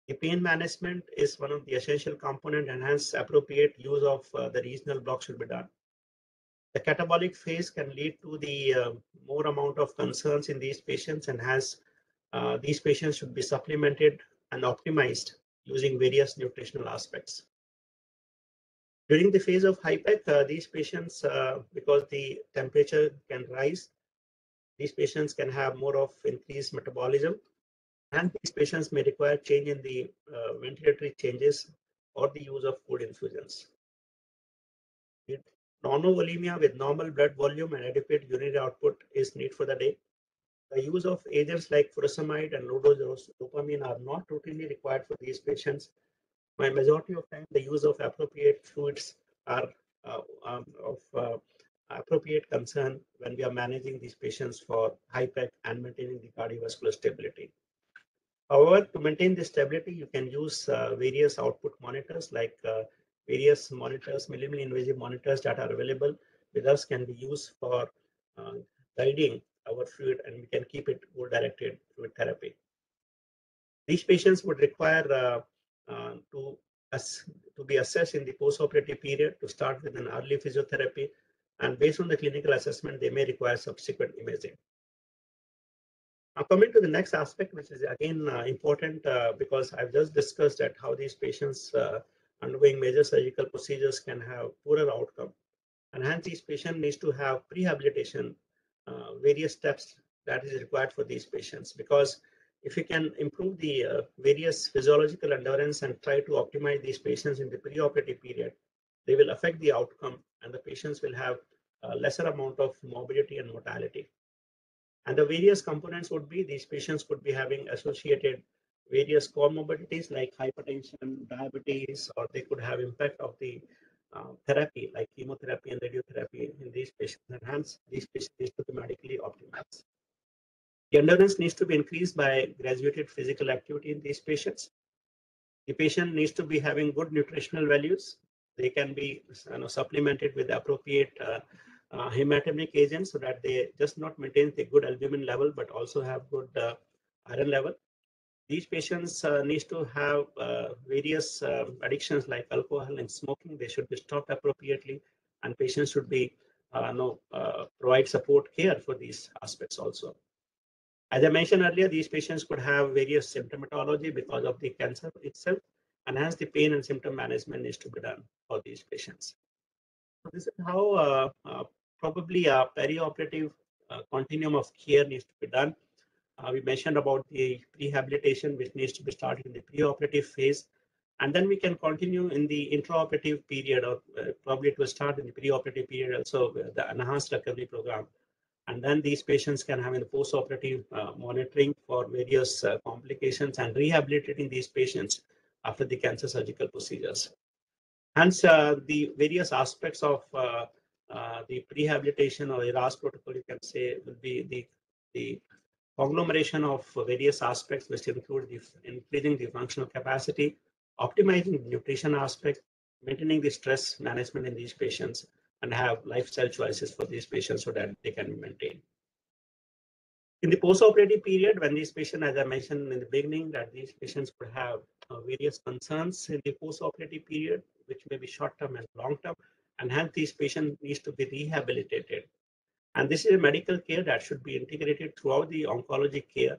The pain management is one of the essential components, and hence appropriate use of the regional block should be done. The catabolic phase can lead to the more amount of concerns in these patients, and these patients should be supplemented and optimized using various nutritional aspects. During the phase of hypec, these patients, because the temperature can rise, these patients can have more of increased metabolism, and these patients may require change in the ventilatory changes or the use of food infusions. Normovolemia with normal blood volume and adequate urinary output is needed for the day. The use of agents like furosemide and low-dose dopamine are not routinely required for these patients. By majority of time, the use of appropriate fluids are of appropriate concern when we are managing these patients for hypec and maintaining the cardiovascular stability. However, to maintain the stability, you can use various output monitors like various monitors, minimally invasive monitors that are available with us can be used for guiding our fluid, and we can keep it goal directed fluid therapy. These patients would require to be assessed in the postoperative period to start with an early physiotherapy, and based on the clinical assessment, they may require subsequent imaging. Now, coming to the next aspect, which is again important because I've just discussed that how these patients undergoing major surgical procedures can have poorer outcome, and hence these patients needs to have prehabilitation, various steps that is required for these patients, because if you can improve the various physiological endurance and try to optimize these patients in the preoperative period, they will affect the outcome, and the patients will have a lesser amount of morbidity and mortality. And the various components would be these patients could be having associated various comorbidities like hypertension, diabetes, or they could have impact of the therapy like chemotherapy and radiotherapy in these patients, and hence these patients need to be medically optimized. The endurance needs to be increased by graduated physical activity in these patients. The patient needs to be having good nutritional values. They can be supplemented with appropriate hematamic agents so that they just not maintain the good albumin level but also have good iron level. These patients need to have various addictions like alcohol and smoking. They should be stopped appropriately, and patients should be provide support care for these aspects also. As I mentioned earlier, these patients could have various symptomatology because of the cancer itself, and hence the pain and symptom management needs to be done for these patients. So this is how probably a perioperative continuum of care needs to be done. We mentioned about the rehabilitation, which needs to be started in the preoperative phase, and then we can continue in the intraoperative period, or probably it will start in the preoperative period also, the enhanced recovery program. And then these patients can have in the postoperative monitoring for various complications and rehabilitating these patients after the cancer surgical procedures. Hence, the various aspects of the rehabilitation or ERAS protocol, you can say, will be the conglomeration of various aspects, which include increasing the functional capacity, optimizing the nutrition aspect, maintaining the stress management in these patients, and have lifestyle choices for these patients so that they can be maintained. In the postoperative period, when these patients, as I mentioned in the beginning, that these patients could have various concerns in the postoperative period, which may be short-term and long-term, and hence these patients needs to be rehabilitated. And this is a medical care that should be integrated throughout the oncology care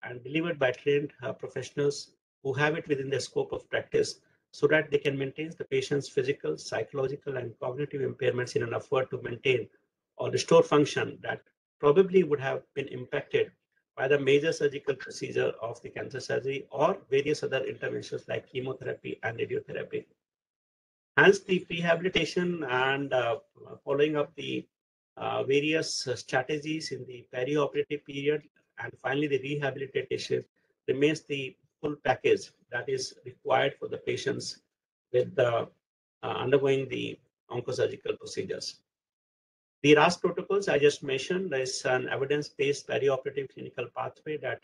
and delivered by trained professionals who have it within their scope of practice, so that they can maintain the patient's physical, psychological, and cognitive impairments in an effort to maintain or restore function that probably would have been impacted by the major surgical procedure of the cancer surgery or various other interventions like chemotherapy and radiotherapy. Hence, the rehabilitation and following up the various strategies in the perioperative period, and finally the rehabilitation remains the full package that is required for the patients with undergoing the oncosurgical procedures. The RAS protocols I just mentioned is an evidence-based perioperative clinical pathway that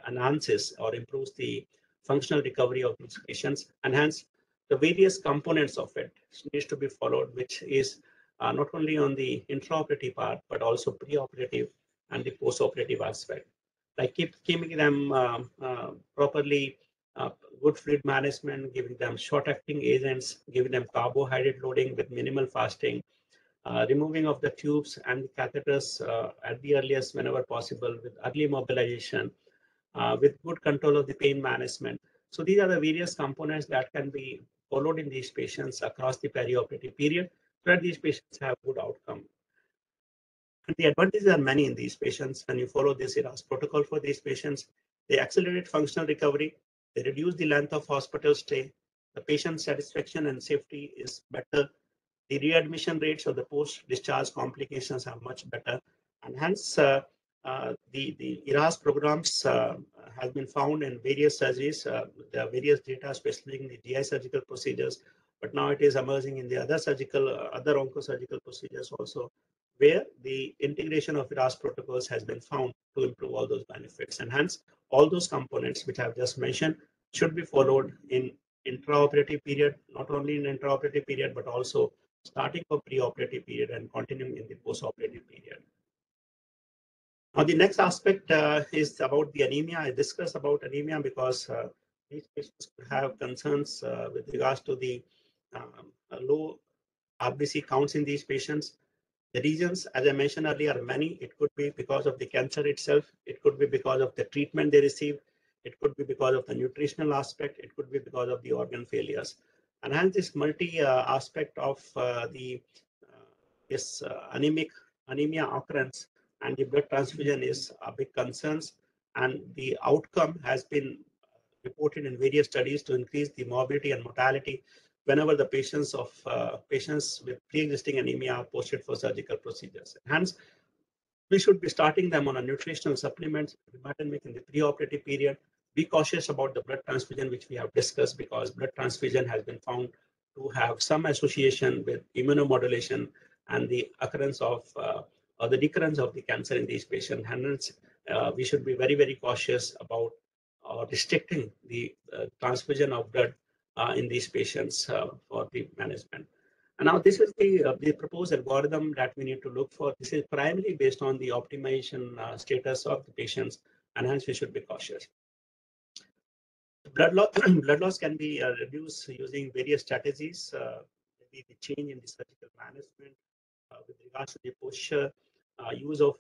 enhances or improves the functional recovery of these patients, and hence the various components of it needs to be followed, which is not only on the intraoperative part, but also preoperative and the postoperative aspect. Like keeping them properly, good fluid management, giving them short-acting agents, giving them carbohydrate loading with minimal fasting, removing of the tubes and the catheters at the earliest whenever possible with early mobilization, with good control of the pain management. So these are the various components that can be followed in these patients across the perioperative period so that these patients have good outcome. And the advantages are many in these patients. When you follow this ERAS protocol for these patients, they accelerate functional recovery, they reduce the length of hospital stay, the patient satisfaction and safety is better, the readmission rates of the post-discharge complications are much better, and hence the ERAS programs has been found in various surgeries. There are various data, especially in the GI surgical procedures, but now it is emerging in the other surgical, other oncosurgical procedures also, where the integration of ERAS protocols has been found to improve all those benefits, and hence all those components which I have just mentioned should be followed in intraoperative period, not only in intraoperative period, but also starting from preoperative period and continuing in the postoperative period. Now, the next aspect is about the anemia. I discussed about anemia because these patients could have concerns with regards to the low RBC counts in these patients. The reasons, as I mentioned earlier, are many. It could be because of the cancer itself. It could be because of the treatment they receive. It could be because of the nutritional aspect. It could be because of the organ failures. And hence this multi-aspect of this anemia occurrence and the blood transfusion is a big concerns. And the outcome has been reported in various studies to increase the morbidity and mortality whenever the patients with pre-existing anemia are posted for surgical procedures. Hence, we should be starting them on a nutritional supplements in the preoperative period. Be cautious about the blood transfusion, which we have discussed, because blood transfusion has been found to have some association with immunomodulation and the occurrence of or the recurrence of the cancer in these patients. Hence, we should be very, very cautious about restricting the transfusion of blood in these patients for the management. And now this is the proposed algorithm that we need to look for. This is primarily based on the optimization status of the patients, and hence we should be cautious. Blood loss can be reduced using various strategies, maybe the change in the surgical management with regards to the posture, use of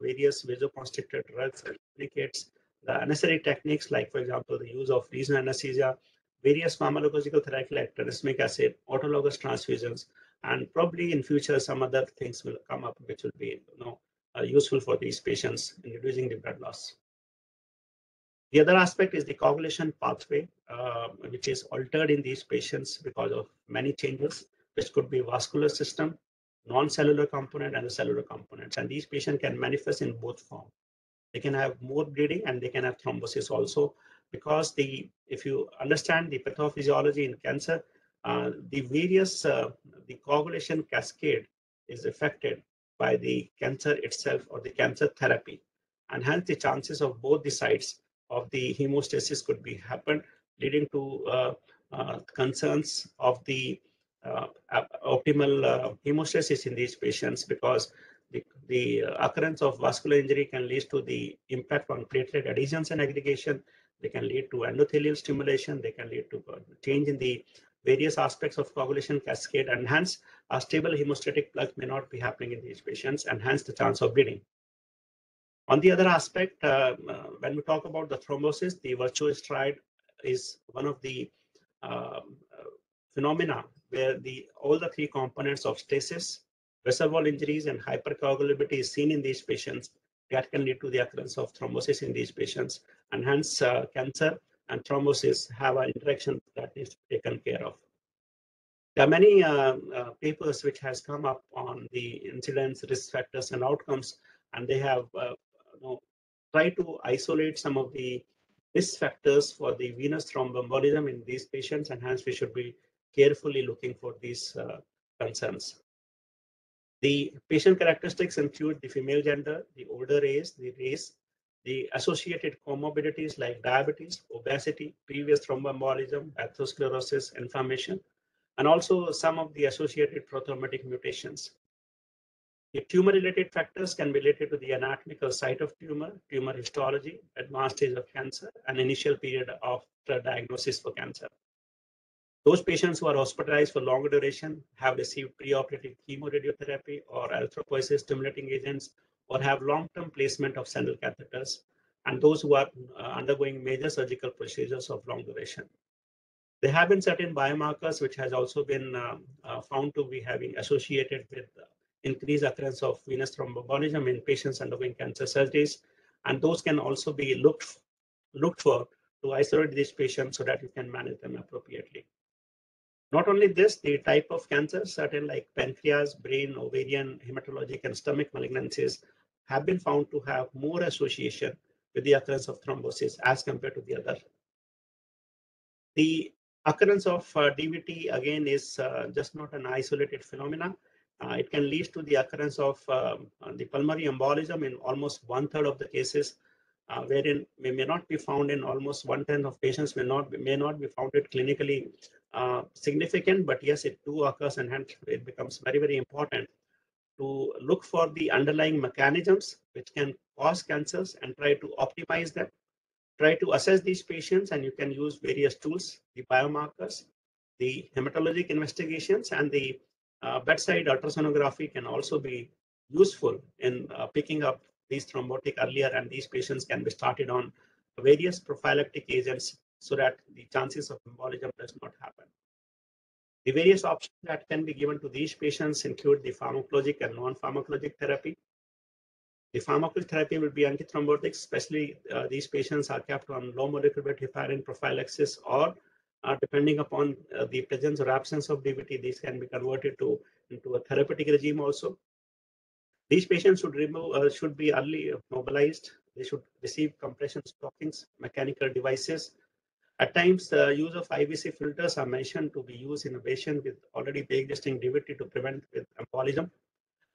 various vasoconstrictor drugs and tourniquets, the anesthetic techniques, like for example, the use of regional anesthesia, various pharmacological therapy like tranexamic acid, autologous transfusions, and probably in future some other things will come up which will be useful for these patients in reducing the blood loss. The other aspect is the coagulation pathway, which is altered in these patients because of many changes, which could be vascular system, non-cellular component, and the cellular components. And these patients can manifest in both forms. They can have more bleeding and they can have thrombosis also, because if you understand the pathophysiology in cancer, the coagulation cascade is affected by the cancer itself or the cancer therapy, and hence the chances of both the sides of the hemostasis could be happen, leading to concerns of the optimal hemostasis in these patients, because the occurrence of vascular injury can lead to the impact on platelet adhesions and aggregation. They can lead to endothelial stimulation. They can lead to change in the various aspects of coagulation cascade, and hence a stable hemostatic plug may not be happening in these patients, and hence the chance of bleeding. On the other aspect, when we talk about the thrombosis, the virtuous stride is one of the phenomena where all the three components of stasis, vessel wall injuries, and hypercoagulability is seen in these patients. That can lead to the occurrence of thrombosis in these patients, and hence cancer and thrombosis have an interaction that needs to be taken care of. There are many papers which has come up on the incidence, risk factors, and outcomes, and they have tried to isolate some of the risk factors for the venous thromboembolism in these patients, and hence we should be carefully looking for these concerns. The patient characteristics include the female gender, the older age, the race, the associated comorbidities like diabetes, obesity, previous thromboembolism, atherosclerosis, inflammation, and also some of the associated prothrombotic mutations. The tumor-related factors can be related to the anatomical site of tumor, tumor histology, advanced stage of cancer, and initial period of diagnosis for cancer. Those patients who are hospitalized for longer duration have received preoperative chemoradiotherapy or erythropoiesis stimulating agents, or have long-term placement of central catheters, and those who are undergoing major surgical procedures of long duration. There have been certain biomarkers which has also been found to be having associated with increased occurrence of venous thromboembolism in patients undergoing cancer surgeries, and those can also be looked for to isolate these patients so that you can manage them appropriately. Not only this, the type of cancer, certain like pancreas, brain, ovarian, hematologic, and stomach malignancies have been found to have more association with the occurrence of thrombosis as compared to the other. The occurrence of DVT again is just not an isolated phenomenon. It can lead to the occurrence of the pulmonary embolism in almost 1/3 of the cases, wherein we may not be found in almost 1/10 of patients, may not be found it clinically significant, but yes, it do occurs, and hence it becomes very, very important to look for the underlying mechanisms which can cause cancers and try to optimize them. Try to assess these patients, and you can use various tools, the biomarkers, the hematologic investigations, and the bedside ultrasonography can also be useful in picking up these thrombotic earlier, and these patients can be started on various prophylactic agents so that the chances of embolism does not happen. The various options that can be given to these patients include the pharmacologic and non-pharmacologic therapy. The pharmacologic therapy will be antithrombotics, especially these patients are kept on low molecular weight heparin prophylaxis, or depending upon the presence or absence of DVT, these can be converted into a therapeutic regime also. These patients should be early mobilized. They should receive compression stockings, mechanical devices. At times, the use of IVC filters are mentioned to be used in a patient with already pre-existing DVT to prevent with embolism.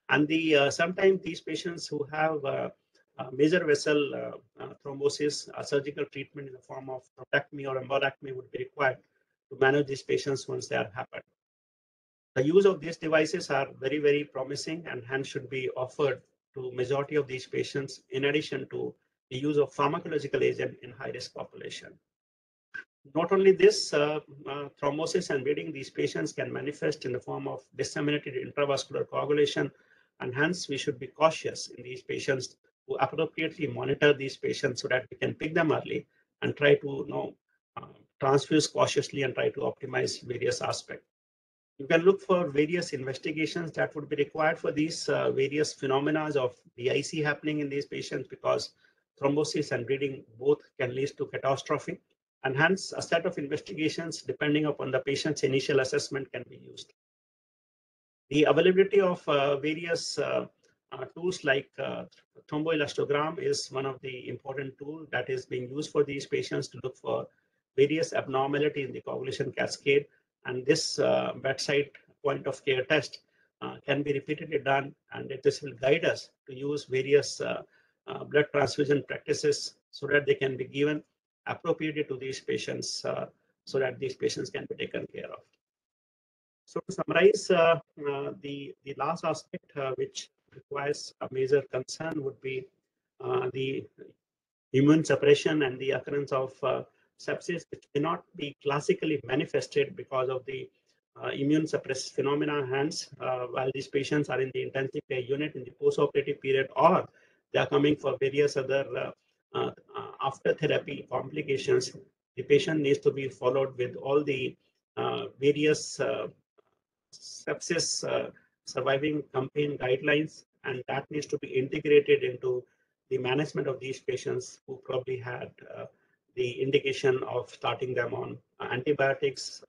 And sometimes these patients who have major vessel thrombosis, surgical treatment in the form of thrombectomy or embolectomy would be required to manage these patients once they have happened. The use of these devices are very, very promising, and hence should be offered to majority of these patients, in addition to the use of pharmacological agent in high-risk population. Not only this, thrombosis and bleeding, these patients can manifest in the form of disseminated intravascular coagulation, and hence we should be cautious in these patients to appropriately monitor these patients so that we can pick them early and try to transfuse cautiously and try to optimize various aspects. You can look for various investigations that would be required for these various phenomena of DIC happening in these patients, because thrombosis and bleeding both can lead to catastrophe, and hence a set of investigations depending upon the patient's initial assessment can be used. The availability of various tools like thromboelastogram is one of the important tools that is being used for these patients to look for various abnormality in the coagulation cascade, and this bedside point of care test can be repeatedly done, and this will guide us to use various blood transfusion practices so that they can be given appropriately to these patients so that these patients can be taken care of. So to summarize, the last aspect which requires a major concern would be the immune suppression and the occurrence of sepsis, which may not be classically manifested because of the immune suppressed phenomena. Hence, while these patients are in the intensive care unit in the post-operative period, or they are coming for various other after therapy complications, the patient needs to be followed with all the various sepsis surviving campaign guidelines, and that needs to be integrated into the management of these patients who probably had the indication of starting them on antibiotics,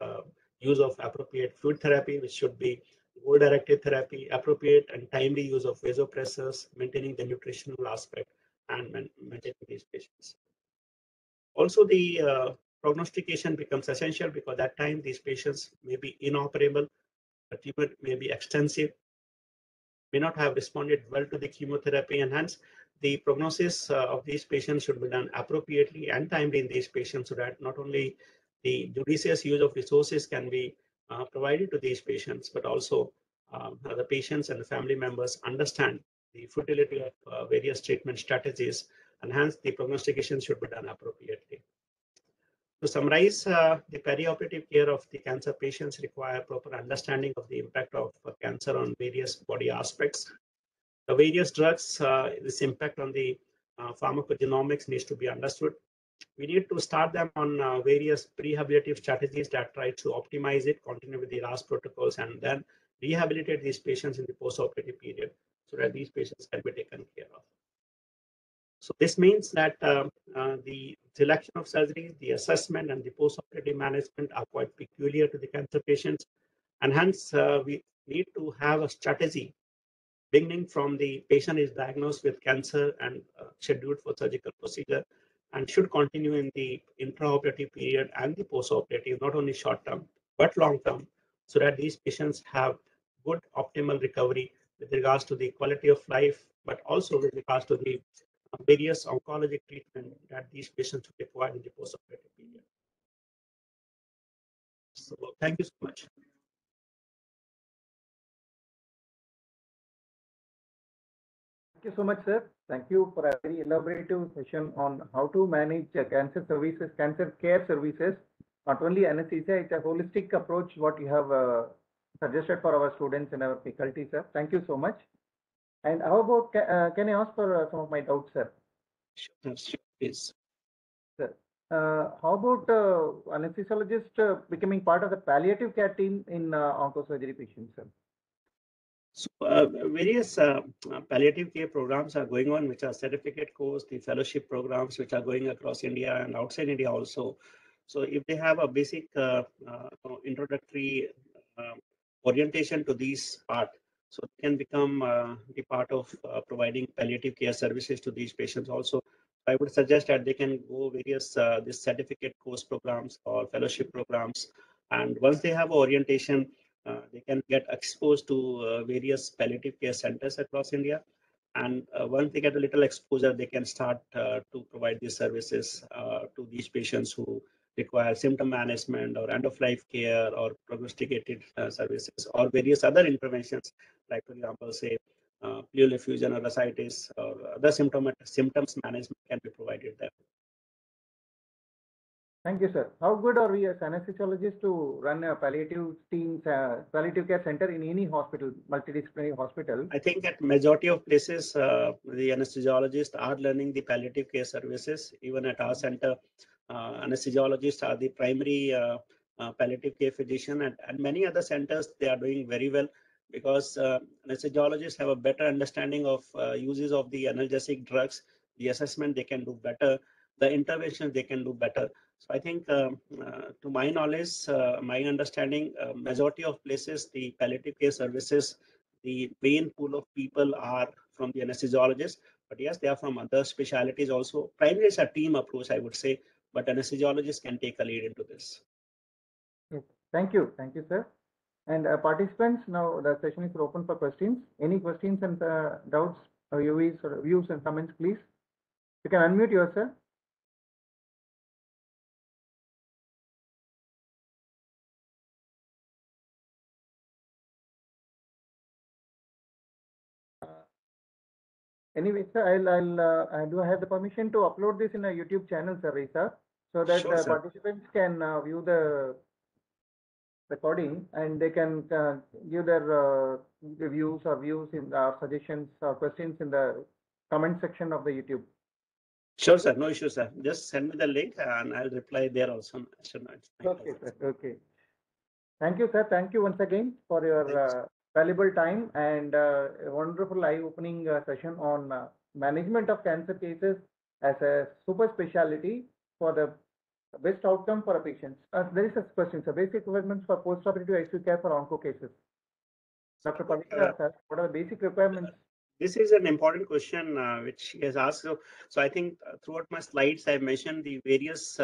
use of appropriate fluid therapy, which should be goal-directed therapy, appropriate and timely use of vasopressors, maintaining the nutritional aspect, and maintaining these patients. Also, the prognostication becomes essential, because at that time these patients may be inoperable, the tumor may be extensive, may not have responded well to the chemotherapy, and hence the prognosis of these patients should be done appropriately and timely in these patients, so that not only the judicious use of resources can be provided to these patients, but also the patients and the family members understand the futility of various treatment strategies, and hence the prognostication should be done appropriately. To summarize, the perioperative care of the cancer patients require proper understanding of the impact of cancer on various body aspects. The various drugs, this impact on the pharmacogenomics needs to be understood. We need to start them on various prehabilitative strategies that try to optimize it, continue with the RAS protocols, and then rehabilitate these patients in the post-operative period so that these patients can be taken care of. So this means that the selection of surgeries, the assessment, and the post-operative management are quite peculiar to the cancer patients, and hence we need to have a strategy beginning from the patient is diagnosed with cancer and scheduled for surgical procedure, and should continue in the intraoperative period and the post-operative, not only short-term but long-term, so that these patients have good optimal recovery with regards to the quality of life, but also with regards to the various oncologic treatment that these patients require in the post-operative period. So thank you so much. Thank you so much, sir. Thank you for a very elaborative session on how to manage cancer services, cancer care services. Not only anesthesia, it's a holistic approach what you have suggested for our students and our faculty, sir. Thank you so much. And how about, can I ask for some of my doubts, sir? Sure, please. Sir, how about anesthesiologist becoming part of the palliative care team in oncosurgery patients, sir? So various palliative care programs are going on, which are certificate course, the fellowship programs, which are going across India and outside India also. So if they have a basic introductory orientation to this part, so they can become the part of providing palliative care services to these patients also. I would suggest that they can go various this certificate course programs or fellowship programs, and once they have orientation, they can get exposed to various palliative care centers across India. And once they get a little exposure, they can start to provide these services to these patients who require symptom management or end-of-life care or prognosticated services or various other interventions, like, for example, say, pleural effusion or ascites or other symptoms management can be provided there. Thank you, sir. How good are we as anesthesiologists to run a palliative teams, palliative care center in any hospital, multidisciplinary hospital? I think at majority of places, the anesthesiologists are learning the palliative care services. Even at our center, anesthesiologists are the primary palliative care physician, and many other centers, they are doing very well because anesthesiologists have a better understanding of uses of the analgesic drugs, the assessment they can do better, the interventions they can do better. So I think, to my knowledge, my understanding, majority of places, the palliative care services, the main pool of people are from the anesthesiologists, but yes, they are from other specialties also. Primarily it's a team approach, I would say, but anesthesiologists can take a lead into this. Yes. Thank you, sir. And participants, now the session is open for questions. Any questions and doubts, or views and comments, please. You can unmute yourself. Anyway, sir, do I have the permission to upload this in a YouTube channel, sir, Risa, so that Sure, participants can view the recording and they can give their reviews or views in suggestions or questions in the comment section of the YouTube. Sure, sir. No issue, sir. Just send me the link and I'll reply there also. Okay, sir. Okay. Thank you, sir. Thank you once again for your valuable time and a wonderful eye-opening session on management of cancer cases as a super specialty for the best outcome for a patient. There is a question, sir. Basic requirements for post-operative ICU care for onco cases. Dr. Pavitra, sir, what are the basic requirements? This is an important question which he has asked. So I think throughout my slides, I mentioned the various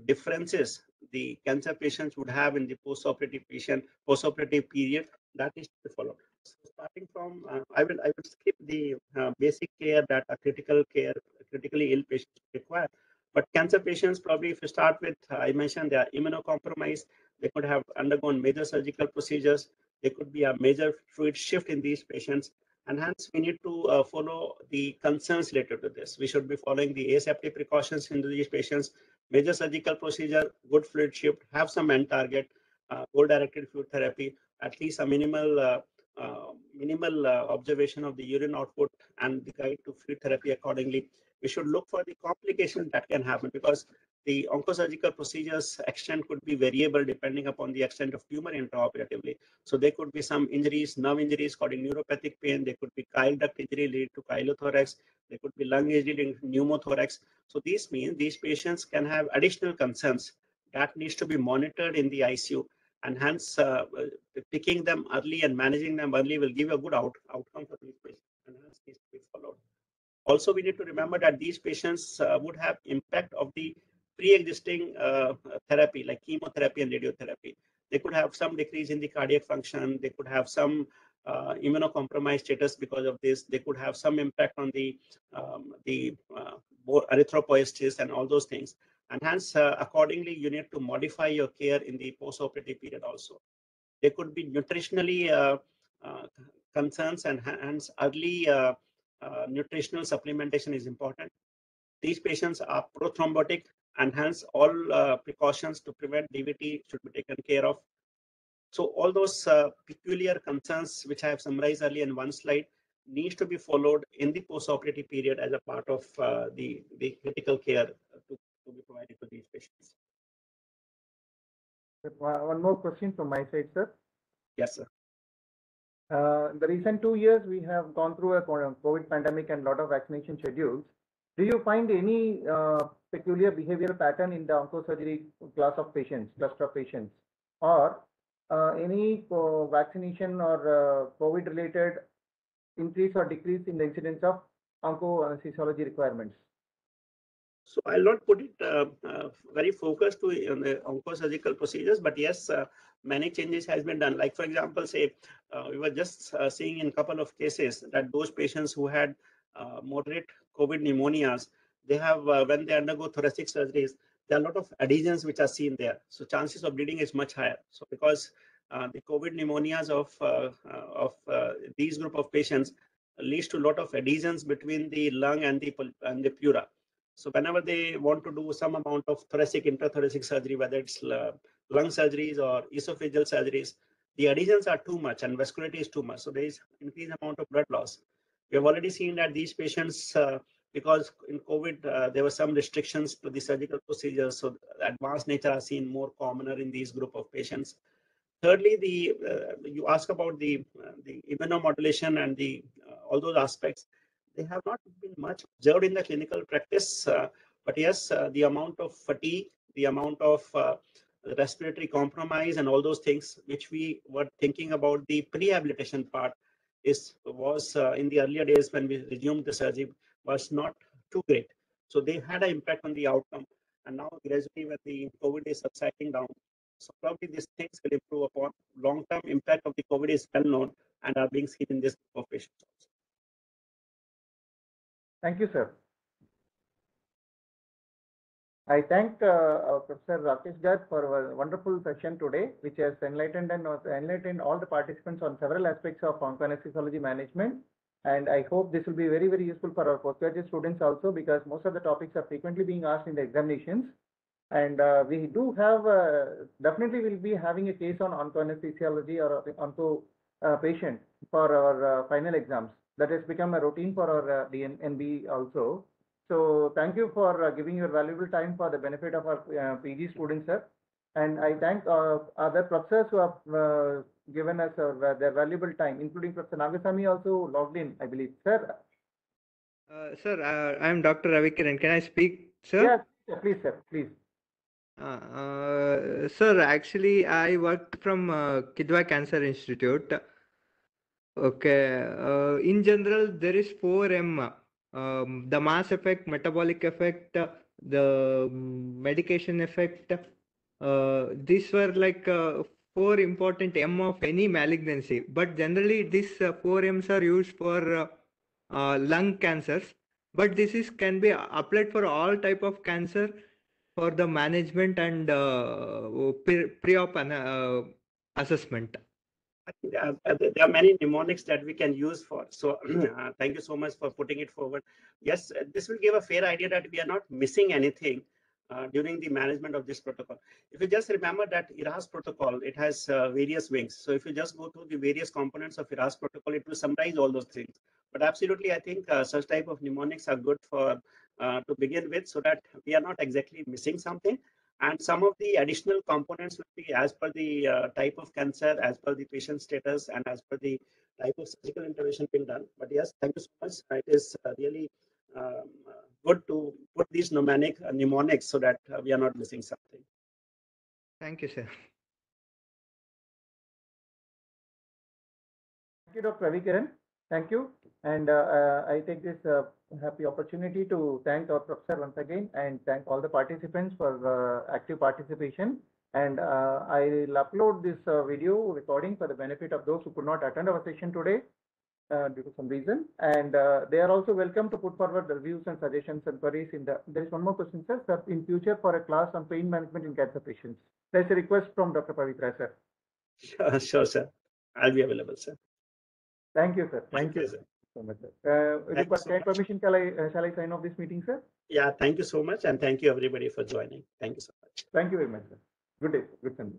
differences the cancer patients would have in the post-operative period that is to be followed. So starting from, I will skip the basic care that a critically ill patients require. But cancer patients, probably if you start with, I mentioned they are immunocompromised, they could have undergone major surgical procedures, there could be a major fluid shift in these patients. And hence we need to follow the concerns related to this. We should be following the aseptic precautions in these patients, major surgical procedure, good fluid shift, have some end target, goal-directed fluid therapy, at least a minimal observation of the urine output, and the guide to fluid therapy accordingly. We should look for the complications that can happen, because the oncosurgical procedures extent could be variable depending upon the extent of tumor intraoperatively. So there could be some injuries, nerve injuries causing neuropathic pain. There could be chyle duct injury leading to chylothorax. There could be lung injury leading to pneumothorax. So this means these patients can have additional concerns that needs to be monitored in the ICU, and hence picking them early and managing them early will give a good outcome for these patients, and hence needs to be followed. Also, we need to remember that these patients would have impact of the pre-existing therapy like chemotherapy and radiotherapy. They could have some decrease in the cardiac function. They could have some immunocompromised status because of this. They could have some impact on the erythropoiesis and all those things. And hence, accordingly, you need to modify your care in the post-operative period also. There could be nutritionally concerns, and hence early nutritional supplementation is important. These patients are prothrombotic, and hence all precautions to prevent DVT should be taken care of. So all those peculiar concerns which I have summarized earlier in one slide needs to be followed in the post-operative period as a part of the critical care to be provided to these patients. One more question from my side, sir. Yes, sir. The recent 2 years, we have gone through a COVID pandemic and a lot of vaccination schedules. Do you find any peculiar behavioral pattern in the oncosurgery class of patients, cluster of patients, or any vaccination or COVID-related increase or decrease in the incidence of onco-anesthesiology requirements? So I'll not put it very focused to on the oncosurgical procedures, but yes, many changes has been done. Like for example, say we were just seeing in a couple of cases that those patients who had moderate COVID pneumonias, they have when they undergo thoracic surgeries, there are a lot of adhesions which are seen there. So chances of bleeding is much higher. So because the COVID pneumonias of these group of patients leads to a lot of adhesions between the lung and the pleura. So whenever they want to do some amount of thoracic, intrathoracic surgery, whether it's lung surgeries or esophageal surgeries, the adhesions are too much and vascularity is too much. So there is increased amount of blood loss. We have already seen that these patients, because in COVID, there were some restrictions to the surgical procedures. So advanced nature are seen more commoner in these group of patients. Thirdly, you ask about the immunomodulation and all those aspects. They have not been much observed in the clinical practice, but yes, the amount of fatigue, the amount of respiratory compromise, and all those things which we were thinking about the prehabilitation part was in the earlier days when we resumed the surgery was not too great. So they had an impact on the outcome, and now gradually when the COVID is subsiding down, so probably these things will improve upon. Long-term impact of the COVID is well known and are being seen in this group of patients also. Thank you, sir. I thank Professor Rakesh Garg for a wonderful session today, which has enlightened all the participants on several aspects of onco-anesthesiology management. And I hope this will be very, very useful for our postgraduate students also, because most of the topics are frequently being asked in the examinations. And we do have, definitely will be having a case on onco-anesthesiology or onco patient for our final exams. That has become a routine for our DNB also. So thank you for giving your valuable time for the benefit of our PG students, sir. And I thank other professors who have given us their valuable time, including Professor Nagasamy also logged in, I believe. Sir? Sir, I am Dr. Ravikiran. Can I speak, sir? Yes, please, sir, please. Sir, actually, I worked from Kidwa Cancer Institute. Okay. In general, there is 4M. The mass effect, metabolic effect, the medication effect. These were like 4 important M of any malignancy. But generally, these 4 M's are used for lung cancers. But this can be applied for all type of cancer for the management and pre-op assessment. I think there are many mnemonics that we can use for. So thank you so much for putting it forward. Yes, this will give a fair idea that we are not missing anything during the management of this protocol. If you just remember that ERAS protocol, it has various wings. So if you just go through the various components of ERAS protocol, it will summarize all those things. But absolutely, I think such type of mnemonics are good for to begin with, so that we are not exactly missing something. And some of the additional components will be as per the type of cancer, as per the patient status, and as per the type of surgical intervention being done. But yes, thank you so much. It is really good to put these mnemonics so that we are not missing something. Thank you, sir. Thank you, Dr. Ravi. Thank you. And I take this happy opportunity to thank our professor once again and thank all the participants for active participation. And I'll upload this video recording for the benefit of those who could not attend our session today due to some reason. And they are also welcome to put forward their views and suggestions and queries in the. There is one more question, sir. Sir, in future for a class on pain management in cancer patients. There's a request from Dr. Pavitra, sir. Sure, sir. I'll be available, sir. Thank you, sir. Thank you sir. So much, sir. With Thank you so kind much. permission, shall I sign off this meeting, sir? Yeah, thank you so much. And thank you everybody for joining. Thank you so much. Thank you very much, sir. Good day. Good Sunday.